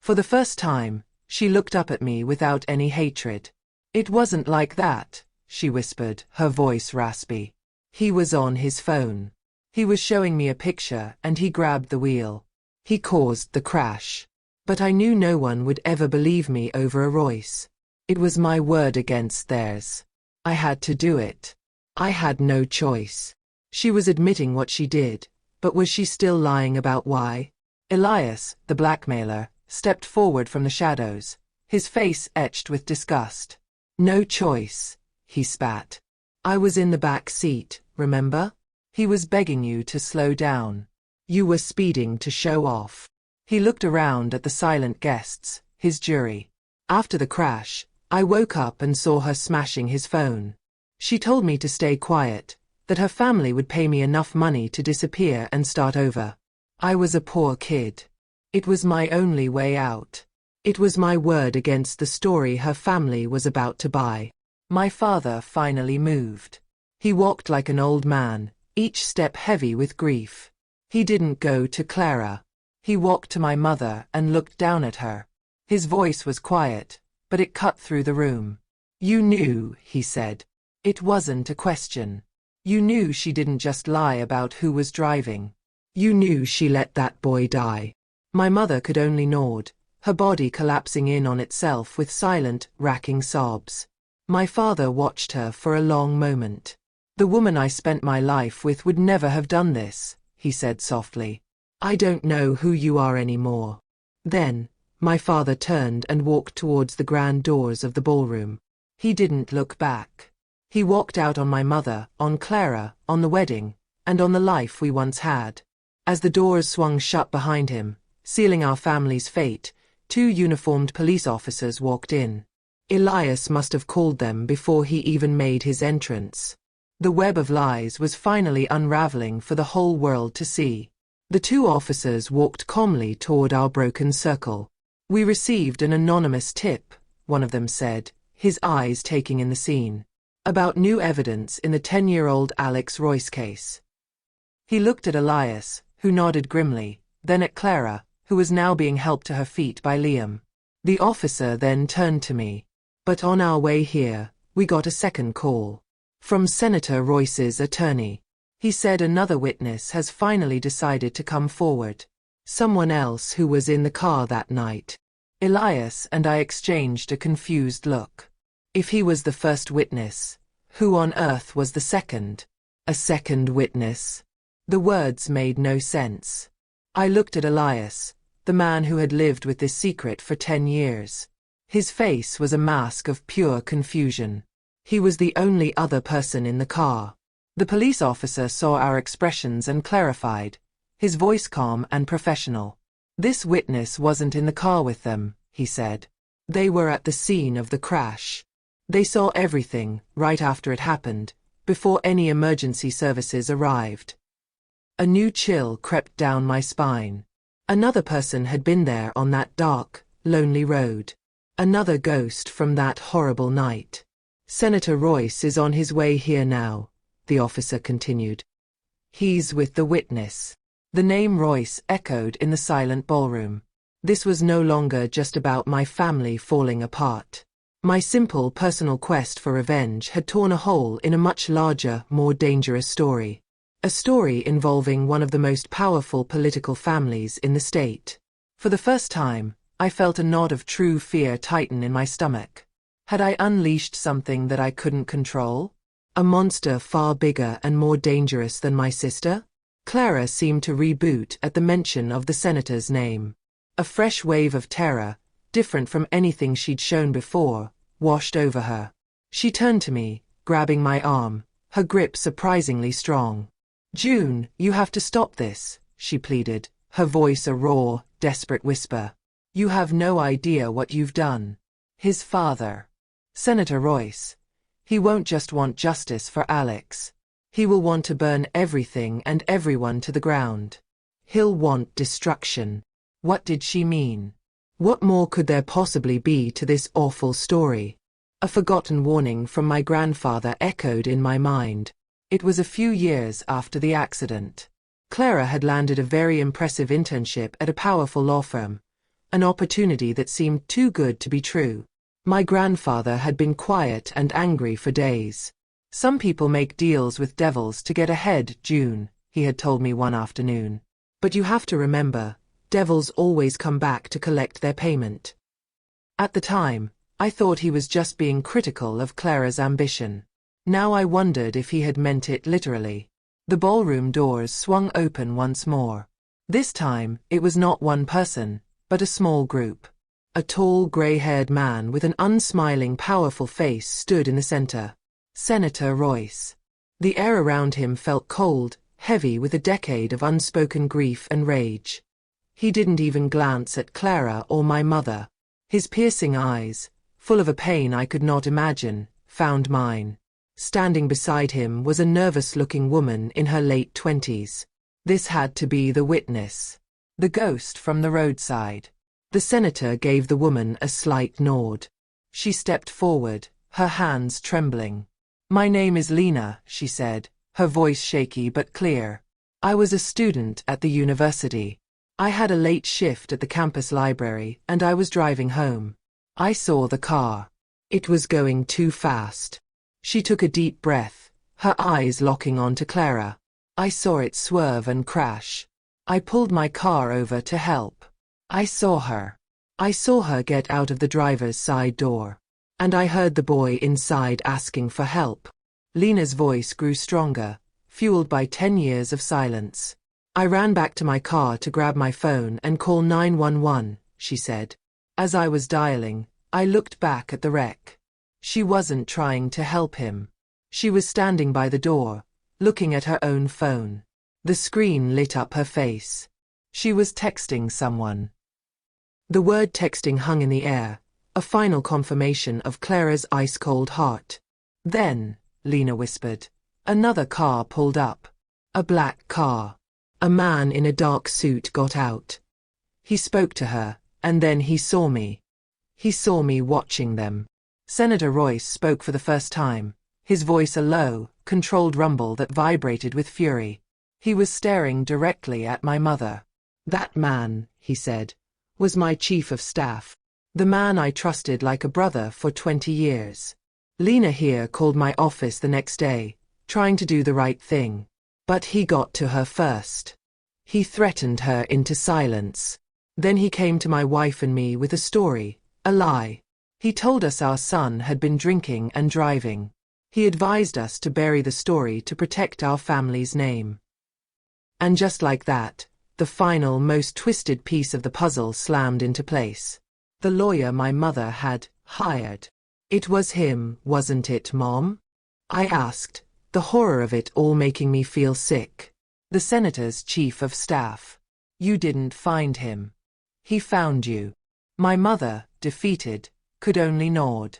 For the first time, she looked up at me without any hatred. "It wasn't like that," she whispered, her voice raspy. "He was on his phone. He was showing me a picture and he grabbed the wheel. He caused the crash. But I knew no one would ever believe me over a Royce. It was my word against theirs. I had to do it. I had no choice." She was admitting what she did, but was she still lying about why? Elias, the blackmailer, stepped forward from the shadows, his face etched with disgust. "No choice," he spat. "I was in the back seat, remember? He was begging you to slow down. You were speeding to show off." He looked around at the silent guests, his jury. After the crash, I woke up and saw her smashing his phone. She told me to stay quiet, that her family would pay me enough money to disappear and start over. I was a poor kid. It was my only way out. It was my word against the story her family was about to buy. My father finally moved. He walked like an old man, each step heavy with grief. He didn't go to Clara. He walked to my mother and looked down at her. His voice was quiet, but it cut through the room. "You knew," he said. "It wasn't a question. You knew she didn't just lie about who was driving. You knew she let that boy die." My mother could only nod, her body collapsing in on itself with silent, racking sobs. My father watched her for a long moment. "The woman I spent my life with would never have done this," he said softly. "I don't know who you are anymore." Then, my father turned and walked towards the grand doors of the ballroom. He didn't look back. He walked out on my mother, on Clara, on the wedding, and on the life we once had. As the doors swung shut behind him, sealing our family's fate, 2 uniformed police officers walked in. Elias must have called them before he even made his entrance. The web of lies was finally unraveling for the whole world to see. The 2 officers walked calmly toward our broken circle. "We received an anonymous tip," one of them said, his eyes taking in the scene, "about new evidence in the 10-year-old Alex Royce case." He looked at Elias, who nodded grimly, then at Clara, who was now being helped to her feet by Liam. The officer then turned to me. "But on our way here, we got a second call. From Senator Royce's attorney. He said another witness has finally decided to come forward. Someone else who was in the car that night. Elias and I exchanged a confused look. If he was the first witness, who on earth was the second? A second witness? The words made no sense. I looked at Elias, the man who had lived with this secret for 10 years. His face was a mask of pure confusion. He was the only other person in the car. The police officer saw our expressions and clarified, his voice calm and professional. This witness wasn't in the car with them, he said. They were at the scene of the crash. They saw everything, right after it happened, before any emergency services arrived. A new chill crept down my spine. Another person had been there on that dark, lonely road. Another ghost from that horrible night. Senator Royce is on his way here now, the officer continued. He's with the witness. The name Royce echoed in the silent ballroom. This was no longer just about my family falling apart. My simple personal quest for revenge had torn a hole in a much larger, more dangerous story. A story involving one of the most powerful political families in the state. For the first time, I felt a knot of true fear tighten in my stomach. Had I unleashed something that I couldn't control? A monster far bigger and more dangerous than my sister? Clara seemed to reboot at the mention of the senator's name. A fresh wave of terror, different from anything she'd shown before, washed over her. She turned to me, grabbing my arm, her grip surprisingly strong. "June, you have to stop this," she pleaded, her voice a raw, desperate whisper. "You have no idea what you've done." His father. Senator Royce. He won't just want justice for Alex. He will want to burn everything and everyone to the ground. He'll want destruction. What did she mean? What more could there possibly be to this awful story? A forgotten warning from my grandfather echoed in my mind. It was a few years after the accident. Clara had landed a very impressive internship at a powerful law firm, an opportunity that seemed too good to be true. My grandfather had been quiet and angry for days. "Some people make deals with devils to get ahead, June," he had told me one afternoon. "But you have to remember, devils always come back to collect their payment." At the time, I thought he was just being critical of Clara's ambition. Now I wondered if he had meant it literally. The ballroom doors swung open once more. This time, it was not one person, but a small group. A tall, gray-haired man with an unsmiling, powerful face stood in the center. Senator Royce. The air around him felt cold, heavy with a decade of unspoken grief and rage. He didn't even glance at Clara or my mother. His piercing eyes, full of a pain I could not imagine, found mine. Standing beside him was a nervous-looking woman in her late 20s. This had to be the witness. The ghost from the roadside. The senator gave the woman a slight nod. She stepped forward, her hands trembling. "My name is Lena," she said, her voice shaky but clear. "I was a student at the university. I had a late shift at the campus library and I was driving home. I saw the car. It was going too fast." She took a deep breath, her eyes locking onto Clara. "I saw it swerve and crash. I pulled my car over to help. I saw her. I saw her get out of the driver's side door. And I heard the boy inside asking for help." Lena's voice grew stronger, fueled by 10 years of silence. "I ran back to my car to grab my phone and call 911, she said. As I was dialing, I looked back at the wreck. She wasn't trying to help him. She was standing by the door, looking at her own phone. The screen lit up her face. She was texting someone." The word texting hung in the air, a final confirmation of Clara's ice-cold heart. "Then," Lena whispered, "another car pulled up. A black car. A man in a dark suit got out. He spoke to her, and then he saw me. He saw me watching them." Senator Royce spoke for the first time, his voice a low, controlled rumble that vibrated with fury. He was staring directly at my mother. "That man," he said, "was my chief of staff. The man I trusted like a brother for 20 years. Lena here called my office the next day, trying to do the right thing. But he got to her first. He threatened her into silence. Then he came to my wife and me with a story, a lie. He told us our son had been drinking and driving. He advised us to bury the story to protect our family's name. And just like that, the final, most twisted piece of the puzzle slammed into place. The lawyer my mother had hired. It was him, wasn't it, Mom? I asked, the horror of it all making me feel sick. The senator's chief of staff. You didn't find him. He found you. My mother, defeated, could only nod.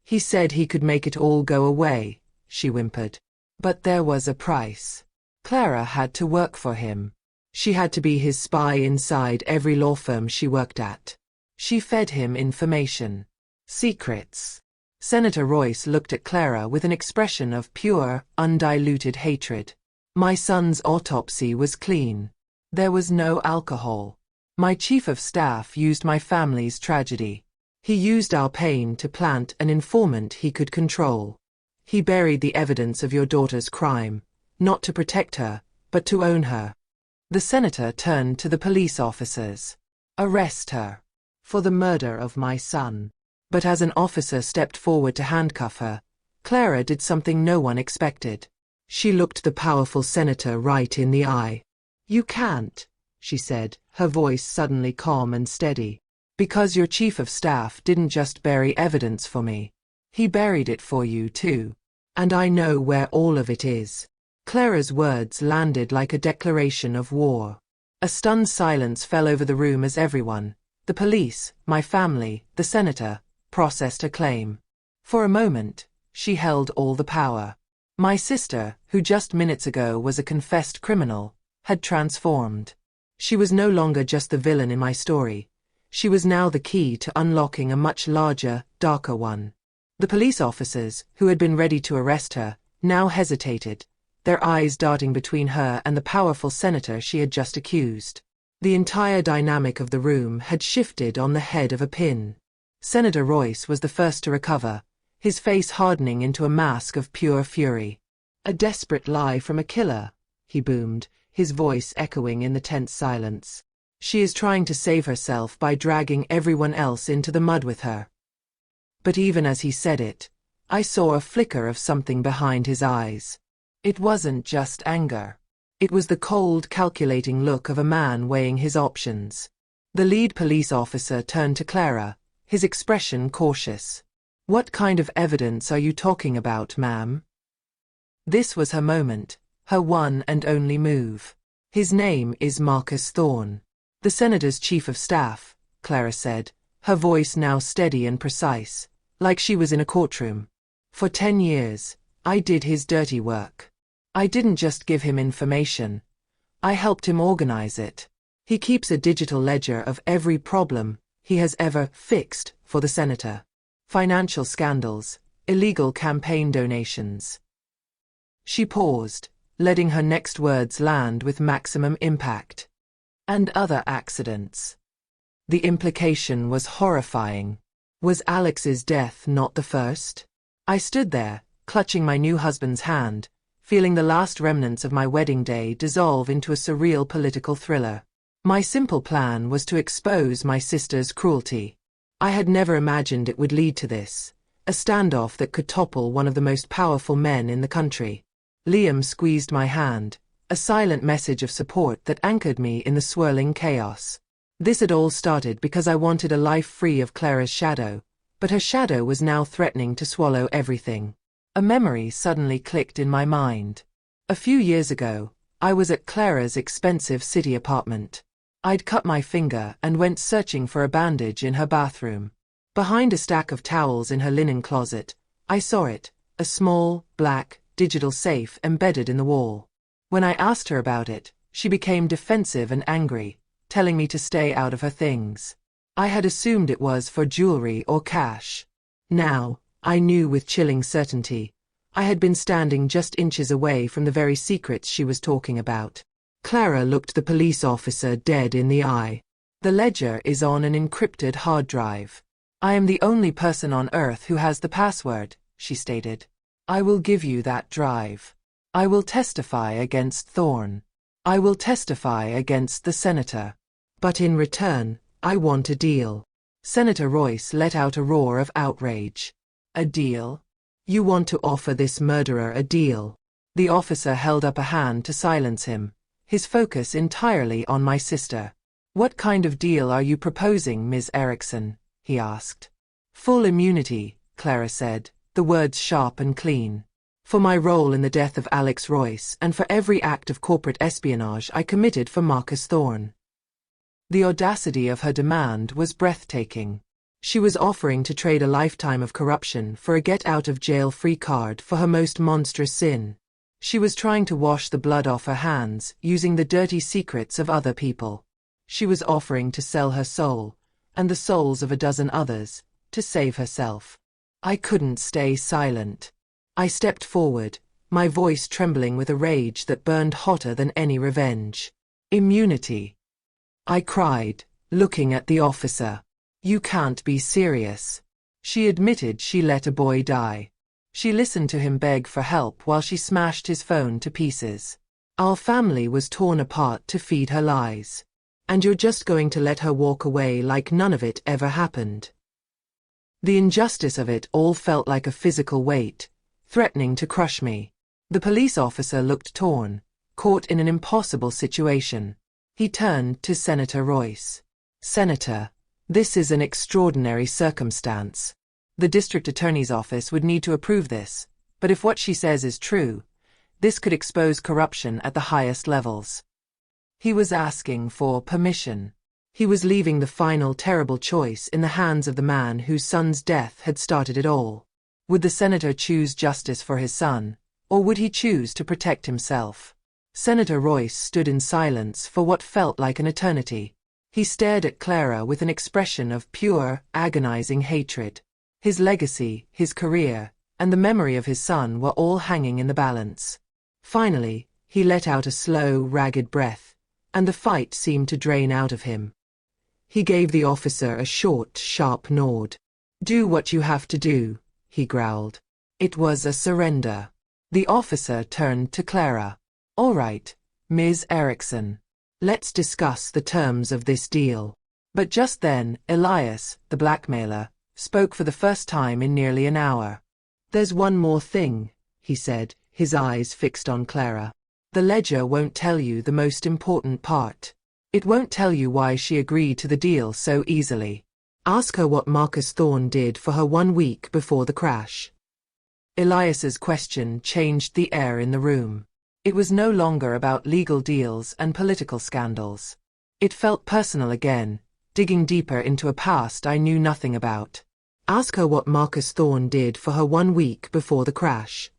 He said he could make it all go away, she whimpered. But there was a price. Clara had to work for him. She had to be his spy inside every law firm she worked at. She fed him information. Secrets. Senator Royce looked at Clara with an expression of pure, undiluted hatred. My son's autopsy was clean. There was no alcohol. My chief of staff used my family's tragedy. He used our pain to plant an informant he could control. He buried the evidence of your daughter's crime, not to protect her, but to own her. The senator turned to the police officers. Arrest her. For the murder of my son. But as an officer stepped forward to handcuff her, Clara did something no one expected. She looked the powerful senator right in the eye. You can't, she said, her voice suddenly calm and steady. Because your chief of staff didn't just bury evidence for me. He buried it for you too. And I know where all of it is. Clara's words landed like a declaration of war. A stunned silence fell over the room as everyone, the police, my family, the senator, processed her claim. For a moment, she held all the power. My sister, who just minutes ago was a confessed criminal, had transformed. She was no longer just the villain in my story. She was now the key to unlocking a much larger, darker one. The police officers, who had been ready to arrest her, now hesitated, their eyes darting between her and the powerful senator she had just accused. The entire dynamic of the room had shifted on the head of a pin. Senator Royce was the first to recover, his face hardening into a mask of pure fury. A desperate lie from a killer, he boomed, his voice echoing in the tense silence. She is trying to save herself by dragging everyone else into the mud with her. But even as he said it, I saw a flicker of something behind his eyes. It wasn't just anger. It was the cold, calculating look of a man weighing his options. The lead police officer turned to Clara, his expression cautious. What kind of evidence are you talking about, ma'am? This was her moment, her one and only move. His name is Marcus Thorne. The senator's chief of staff, Clara said, her voice now steady and precise, like she was in a courtroom. For 10 years, I did his dirty work. I didn't just give him information. I helped him organize it. He keeps a digital ledger of every problem he has ever fixed for the senator. Financial scandals, illegal campaign donations. She paused, letting her next words land with maximum impact. And other accidents. The implication was horrifying. Was Alex's death not the first? I stood there, clutching my new husband's hand, feeling the last remnants of my wedding day dissolve into a surreal political thriller. My simple plan was to expose my sister's cruelty. I had never imagined it would lead to this, a standoff that could topple one of the most powerful men in the country. Liam squeezed my hand, a silent message of support that anchored me in the swirling chaos. This had all started because I wanted a life free of Clara's shadow, but her shadow was now threatening to swallow everything. A memory suddenly clicked in my mind. A few years ago, I was at Clara's expensive city apartment. I'd cut my finger and went searching for a bandage in her bathroom. Behind a stack of towels in her linen closet, I saw it, a small, black, digital safe embedded in the wall. When I asked her about it, she became defensive and angry, telling me to stay out of her things. I had assumed it was for jewelry or cash. Now, I knew with chilling certainty, I had been standing just inches away from the very secrets she was talking about. Clara looked the police officer dead in the eye. The ledger is on an encrypted hard drive. I am the only person on Earth who has the password, she stated. I will give you that drive. I will testify against Thorne. I will testify against the senator. But in return, I want a deal. Senator Royce let out a roar of outrage. A deal? You want to offer this murderer a deal? The officer held up a hand to silence him, his focus entirely on my sister. What kind of deal are you proposing, Ms. Erickson? He asked. Full immunity, Clara said, the words sharp and clean. For my role in the death of Alex Royce and for every act of corporate espionage I committed for Marcus Thorne. The audacity of her demand was breathtaking. She was offering to trade a lifetime of corruption for a get-out-of-jail-free card for her most monstrous sin. She was trying to wash the blood off her hands using the dirty secrets of other people. She was offering to sell her soul, and the souls of a dozen others, to save herself. I couldn't stay silent. I stepped forward, my voice trembling with a rage that burned hotter than any revenge. Immunity. I cried, looking at the officer. You can't be serious. She admitted she let a boy die. She listened to him beg for help while she smashed his phone to pieces. Our family was torn apart to feed her lies. And you're just going to let her walk away like none of it ever happened. The injustice of it all felt like a physical weight, threatening to crush me. The police officer looked torn, caught in an impossible situation. He turned to Senator Royce. Senator, this is an extraordinary circumstance. The district attorney's office would need to approve this, but if what she says is true, this could expose corruption at the highest levels. He was asking for permission. He was leaving the final terrible choice in the hands of the man whose son's death had started it all. Would the senator choose justice for his son, or would he choose to protect himself? Senator Royce stood in silence for what felt like an eternity. He stared at Clara with an expression of pure, agonizing hatred. His legacy, his career, and the memory of his son were all hanging in the balance. Finally, he let out a slow, ragged breath, and the fight seemed to drain out of him. He gave the officer a short, sharp nod. Do what you have to do, he growled. It was a surrender. The officer turned to Clara. All right, Ms. Erickson. Let's discuss the terms of this deal. But just then, Elias, the blackmailer, spoke for the first time in nearly an hour. There's one more thing, he said, his eyes fixed on Clara. The ledger won't tell you the most important part. It won't tell you why she agreed to the deal so easily. Ask her what Marcus Thorne did for her 1 week before the crash. Elias's question changed the air in the room. It was no longer about legal deals and political scandals. It felt personal again, digging deeper into a past I knew nothing about. Ask her what Marcus Thorne did for her 1 week before the crash.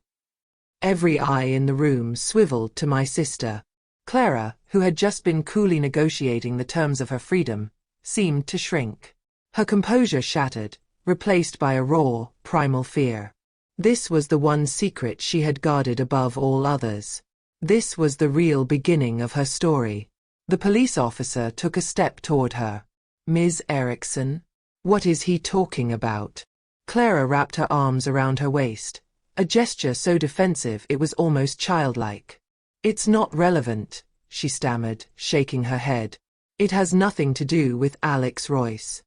Every eye in the room swiveled to my sister. Clara, who had just been coolly negotiating the terms of her freedom, seemed to shrink. Her composure shattered, replaced by a raw, primal fear. This was the one secret she had guarded above all others. This was the real beginning of her story. The police officer took a step toward her. Ms. Erickson? What is he talking about? Clara wrapped her arms around her waist, a gesture so defensive it was almost childlike. It's not relevant, she stammered, shaking her head. It has nothing to do with Alex Royce.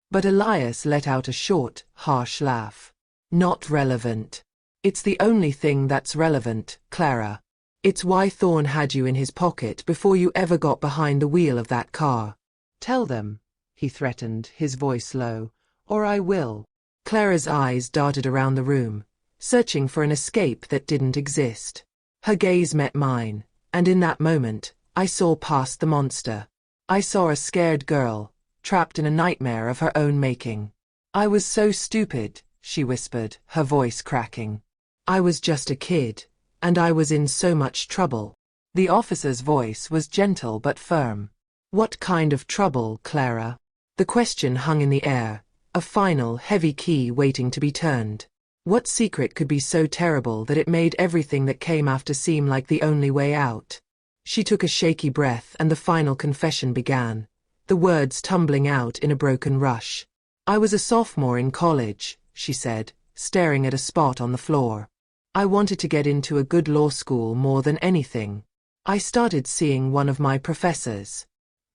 But Elias let out a short, harsh laugh. Not relevant. It's the only thing that's relevant, Clara. It's why Thorne had you in his pocket before you ever got behind the wheel of that car. Tell them, he threatened, his voice low, or I will. Clara's eyes darted around the room, searching for an escape that didn't exist. Her gaze met mine, and in that moment, I saw past the monster. I saw a scared girl, trapped in a nightmare of her own making. I was so stupid, she whispered, her voice cracking. I was just a kid, and I was in so much trouble. The officer's voice was gentle but firm. What kind of trouble, Clara? The question hung in the air, a final, heavy key waiting to be turned. What secret could be so terrible that it made everything that came after seem like the only way out? She took a shaky breath and the final confession began, the words tumbling out in a broken rush. I was a sophomore in college, she said, staring at a spot on the floor. I wanted to get into a good law school more than anything. I started seeing one of my professors.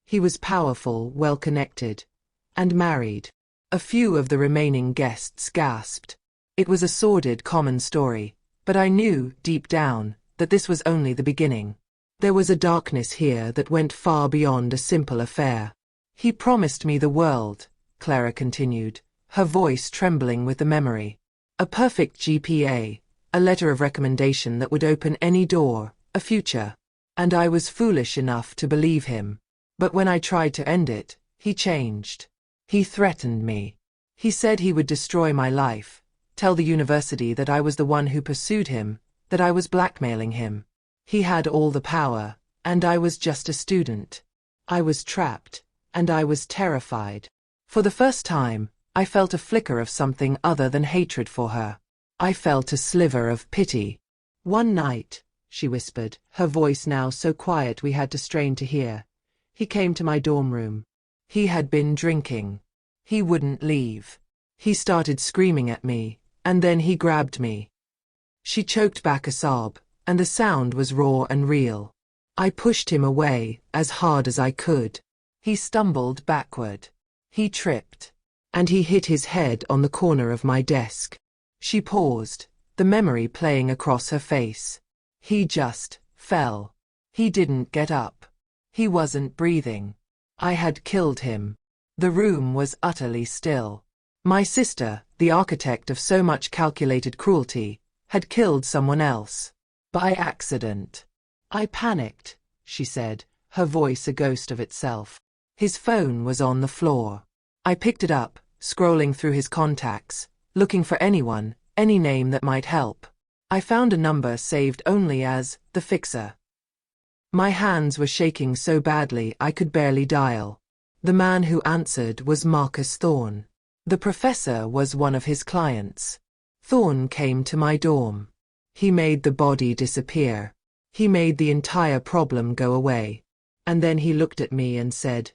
He was powerful, well-connected, and married. A few of the remaining guests gasped. It was a sordid, common story, but I knew, deep down, that this was only the beginning. There was a darkness here that went far beyond a simple affair. He promised me the world, Clara continued, her voice trembling with the memory. A perfect GPA, a letter of recommendation that would open any door, a future. And I was foolish enough to believe him. But when I tried to end it, he changed. He threatened me. He said he would destroy my life, tell the university that I was the one who pursued him, that I was blackmailing him. He had all the power, and I was just a student. I was trapped, and I was terrified. For the first time, I felt a flicker of something other than hatred for her. I felt a sliver of pity. One night, she whispered, her voice now so quiet we had to strain to hear. He came to my dorm room. He had been drinking. He wouldn't leave. He started screaming at me, and then he grabbed me. She choked back a sob, and the sound was raw and real. I pushed him away, as hard as I could. He stumbled backward. He tripped. And he hit his head on the corner of my desk. She paused, the memory playing across her face. He just fell. He didn't get up. He wasn't breathing. I had killed him. The room was utterly still. My sister, the architect of so much calculated cruelty, had killed someone else. By accident. I panicked, she said, her voice a ghost of itself. His phone was on the floor. I picked it up, scrolling through his contacts, looking for anyone, any name that might help. I found a number saved only as the fixer. My hands were shaking so badly I could barely dial. The man who answered was Marcus Thorne. The professor was one of his clients. Thorne came to my dorm. He made the body disappear. He made the entire problem go away. And then he looked at me and said,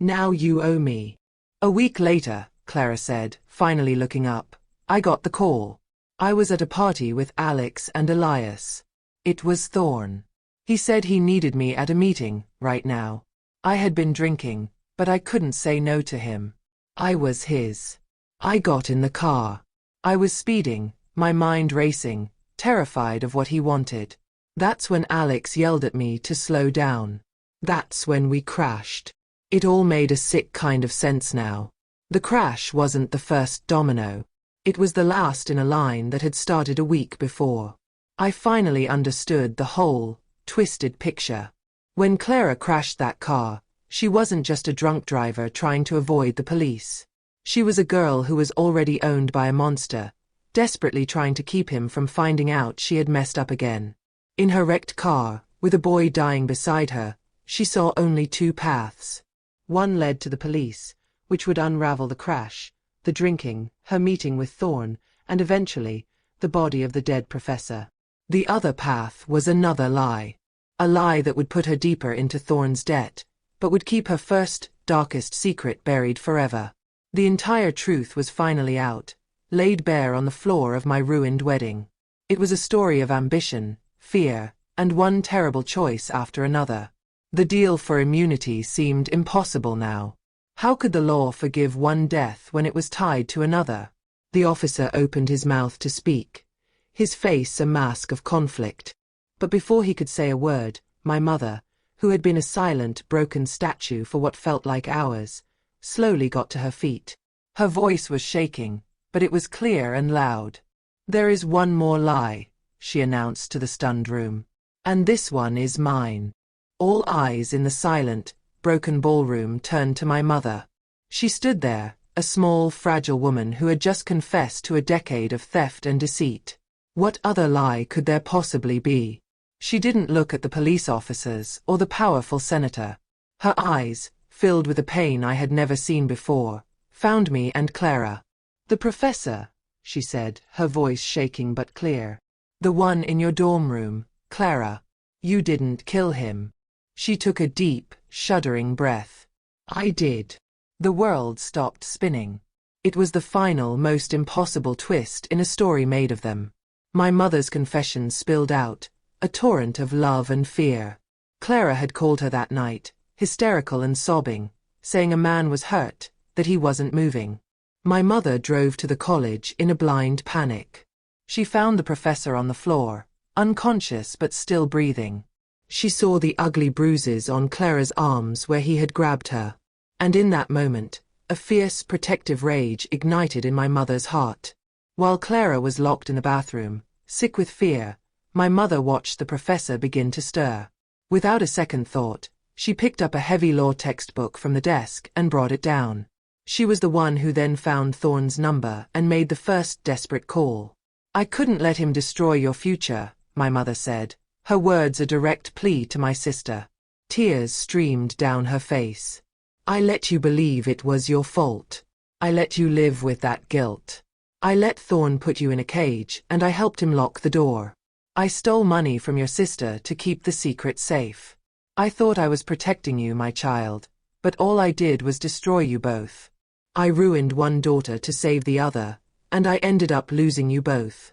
"Now you owe me." A week later, Clara said, finally looking up, I got the call. I was at a party with Alex and Elias. It was Thorne. He said he needed me at a meeting, right now. I had been drinking, but I couldn't say no to him. I was his. I got in the car. I was speeding, my mind racing, terrified of what he wanted. That's when Alex yelled at me to slow down. That's when we crashed. It all made a sick kind of sense now. The crash wasn't the first domino. It was the last in a line that had started a week before. I finally understood the whole, twisted picture. When Clara crashed that car, she wasn't just a drunk driver trying to avoid the police. She was a girl who was already owned by a monster, desperately trying to keep him from finding out she had messed up again. In her wrecked car, with a boy dying beside her, she saw only two paths. One led to the police, which would unravel the crash, the drinking, her meeting with Thorne, and eventually, the body of the dead professor. The other path was another lie. A lie that would put her deeper into Thorne's debt, but would keep her first, darkest secret buried forever. The entire truth was finally out, laid bare on the floor of my ruined wedding. It was a story of ambition, fear, and one terrible choice after another. The deal for immunity seemed impossible now. How could the law forgive one death when it was tied to another? The officer opened his mouth to speak, his face a mask of conflict. But before he could say a word, my mother, who had been a silent, broken statue for what felt like hours, slowly got to her feet. Her voice was shaking, but it was clear and loud. "There is one more lie," she announced to the stunned room. "And this one is mine." All eyes in the silent, broken ballroom turned to my mother. She stood there, a small, fragile woman who had just confessed to a decade of theft and deceit. What other lie could there possibly be? She didn't look at the police officers or the powerful senator. Her eyes, filled with a pain I had never seen before, found me and Clara. "The professor," she said, her voice shaking but clear. "The one in your dorm room, Clara. You didn't kill him." She took a deep, shuddering breath. "I did." The world stopped spinning. It was the final, most impossible twist in a story made of them. My mother's confession spilled out, a torrent of love and fear. Clara had called her that night, hysterical and sobbing, saying a man was hurt, that he wasn't moving. My mother drove to the college in a blind panic. She found the professor on the floor, unconscious but still breathing. She saw the ugly bruises on Clara's arms where he had grabbed her. And in that moment, a fierce, protective rage ignited in my mother's heart. While Clara was locked in the bathroom, sick with fear, my mother watched the professor begin to stir. Without a second thought, she picked up a heavy law textbook from the desk and brought it down. She was the one who then found Thorne's number and made the first desperate call. "I couldn't let him destroy your future," my mother said, her words a direct plea to my sister. Tears streamed down her face. "I let you believe it was your fault. I let you live with that guilt. I let Thorne put you in a cage and I helped him lock the door. I stole money from your sister to keep the secret safe. I thought I was protecting you, my child, but all I did was destroy you both. I ruined one daughter to save the other, and I ended up losing you both."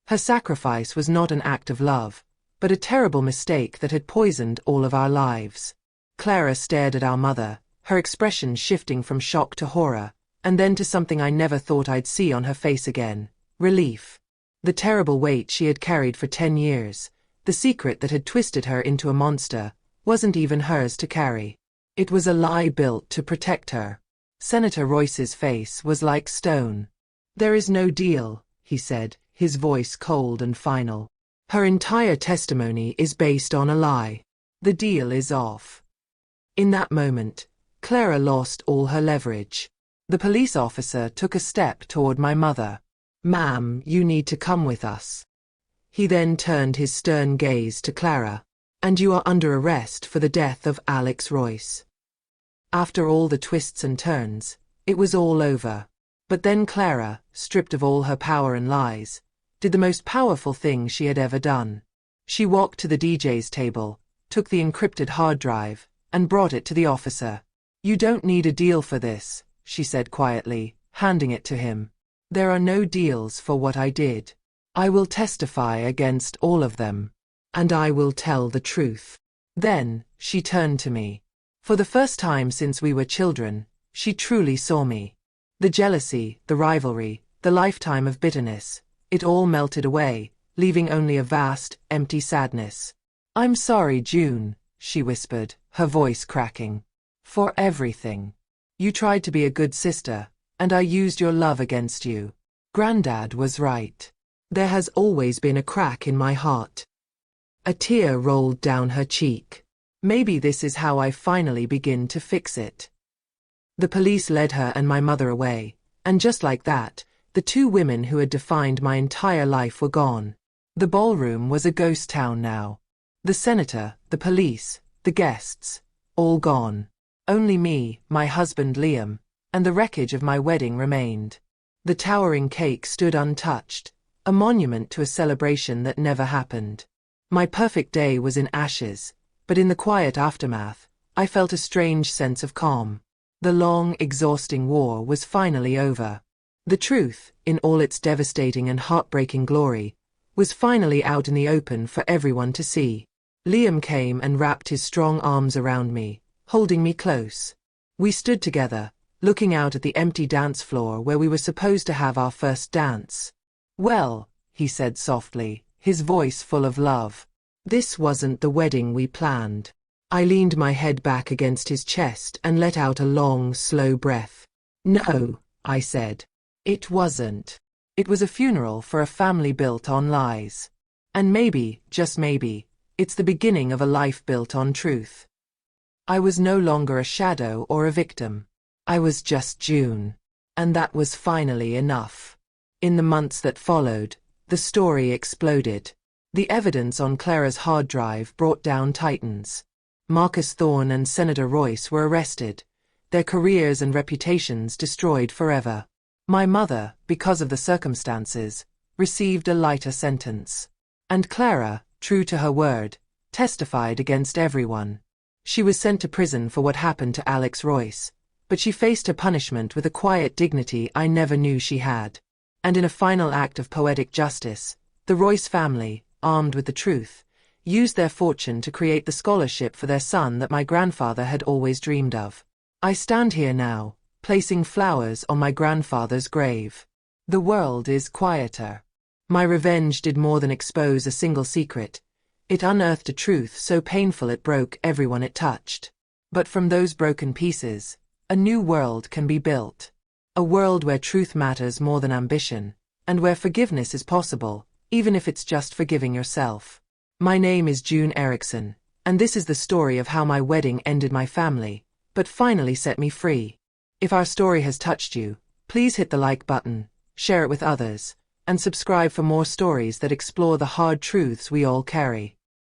Her sacrifice was not an act of love, but a terrible mistake that had poisoned all of our lives. Clara stared at our mother, her expression shifting from shock to horror, and then to something I never thought I'd see on her face again: relief. The terrible weight she had carried for 10 years, the secret that had twisted her into a monster, wasn't even hers to carry. It was a lie built to protect her. Senator Royce's face was like stone. "There is no deal," he said, his voice cold and final. "Her entire testimony is based on a lie. The deal is off." In that moment, Clara lost all her leverage. The police officer took a step toward my mother. "Ma'am, you need to come with us." He then turned his stern gaze to Clara. "And you are under arrest for the death of Alex Royce." After all the twists and turns, it was all over. But then Clara, stripped of all her power and lies, did the most powerful thing she had ever done. She walked to the DJ's table, took the encrypted hard drive, and brought it to the officer. "You don't need a deal for this," she said quietly, handing it to him. "There are no deals for what I did. I will testify against all of them. And I will tell the truth." Then, she turned to me. For the first time since we were children, she truly saw me. The jealousy, the rivalry, the lifetime of bitterness, it all melted away, leaving only a vast, empty sadness. "I'm sorry, June," she whispered, her voice cracking. "For everything. You tried to be a good sister, and I used your love against you. Granddad was right. There has always been a crack in my heart." A tear rolled down her cheek. "Maybe this is how I finally begin to fix it." The police led her and my mother away, and just like that, the two women who had defined my entire life were gone. The ballroom was a ghost town now. The senator, the police, the guests, all gone. Only me, my husband Liam, and the wreckage of my wedding remained. The towering cake stood untouched, a monument to a celebration that never happened. My perfect day was in ashes, but in the quiet aftermath, I felt a strange sense of calm. The long, exhausting war was finally over. The truth, in all its devastating and heartbreaking glory, was finally out in the open for everyone to see. Liam came and wrapped his strong arms around me, holding me close. We stood together, looking out at the empty dance floor where we were supposed to have our first dance. "Well," he said softly, his voice full of love, "this wasn't the wedding we planned." I leaned my head back against his chest and let out a long, slow breath. "No," I said. "It wasn't. It was a funeral for a family built on lies. And maybe, just maybe, it's the beginning of a life built on truth." I was no longer a shadow or a victim. I was just June. And that was finally enough. In the months that followed, the story exploded. The evidence on Clara's hard drive brought down titans. Marcus Thorne and Senator Royce were arrested, their careers and reputations destroyed forever. My mother, because of the circumstances, received a lighter sentence. And Clara, true to her word, testified against everyone. She was sent to prison for what happened to Alex Royce, but she faced her punishment with a quiet dignity I never knew she had. And in a final act of poetic justice, the Royce family, armed with the truth, used their fortune to create the scholarship for their son that my grandfather had always dreamed of. I stand here now, placing flowers on my grandfather's grave. The world is quieter. My revenge did more than expose a single secret. It unearthed a truth so painful it broke everyone it touched. But from those broken pieces, a new world can be built. A world where truth matters more than ambition, and where forgiveness is possible, even if it's just forgiving yourself. My name is June Erickson, and this is the story of how my wedding ended my family, but finally set me free. If our story has touched you, please hit the like button, share it with others, and subscribe for more stories that explore the hard truths we all carry.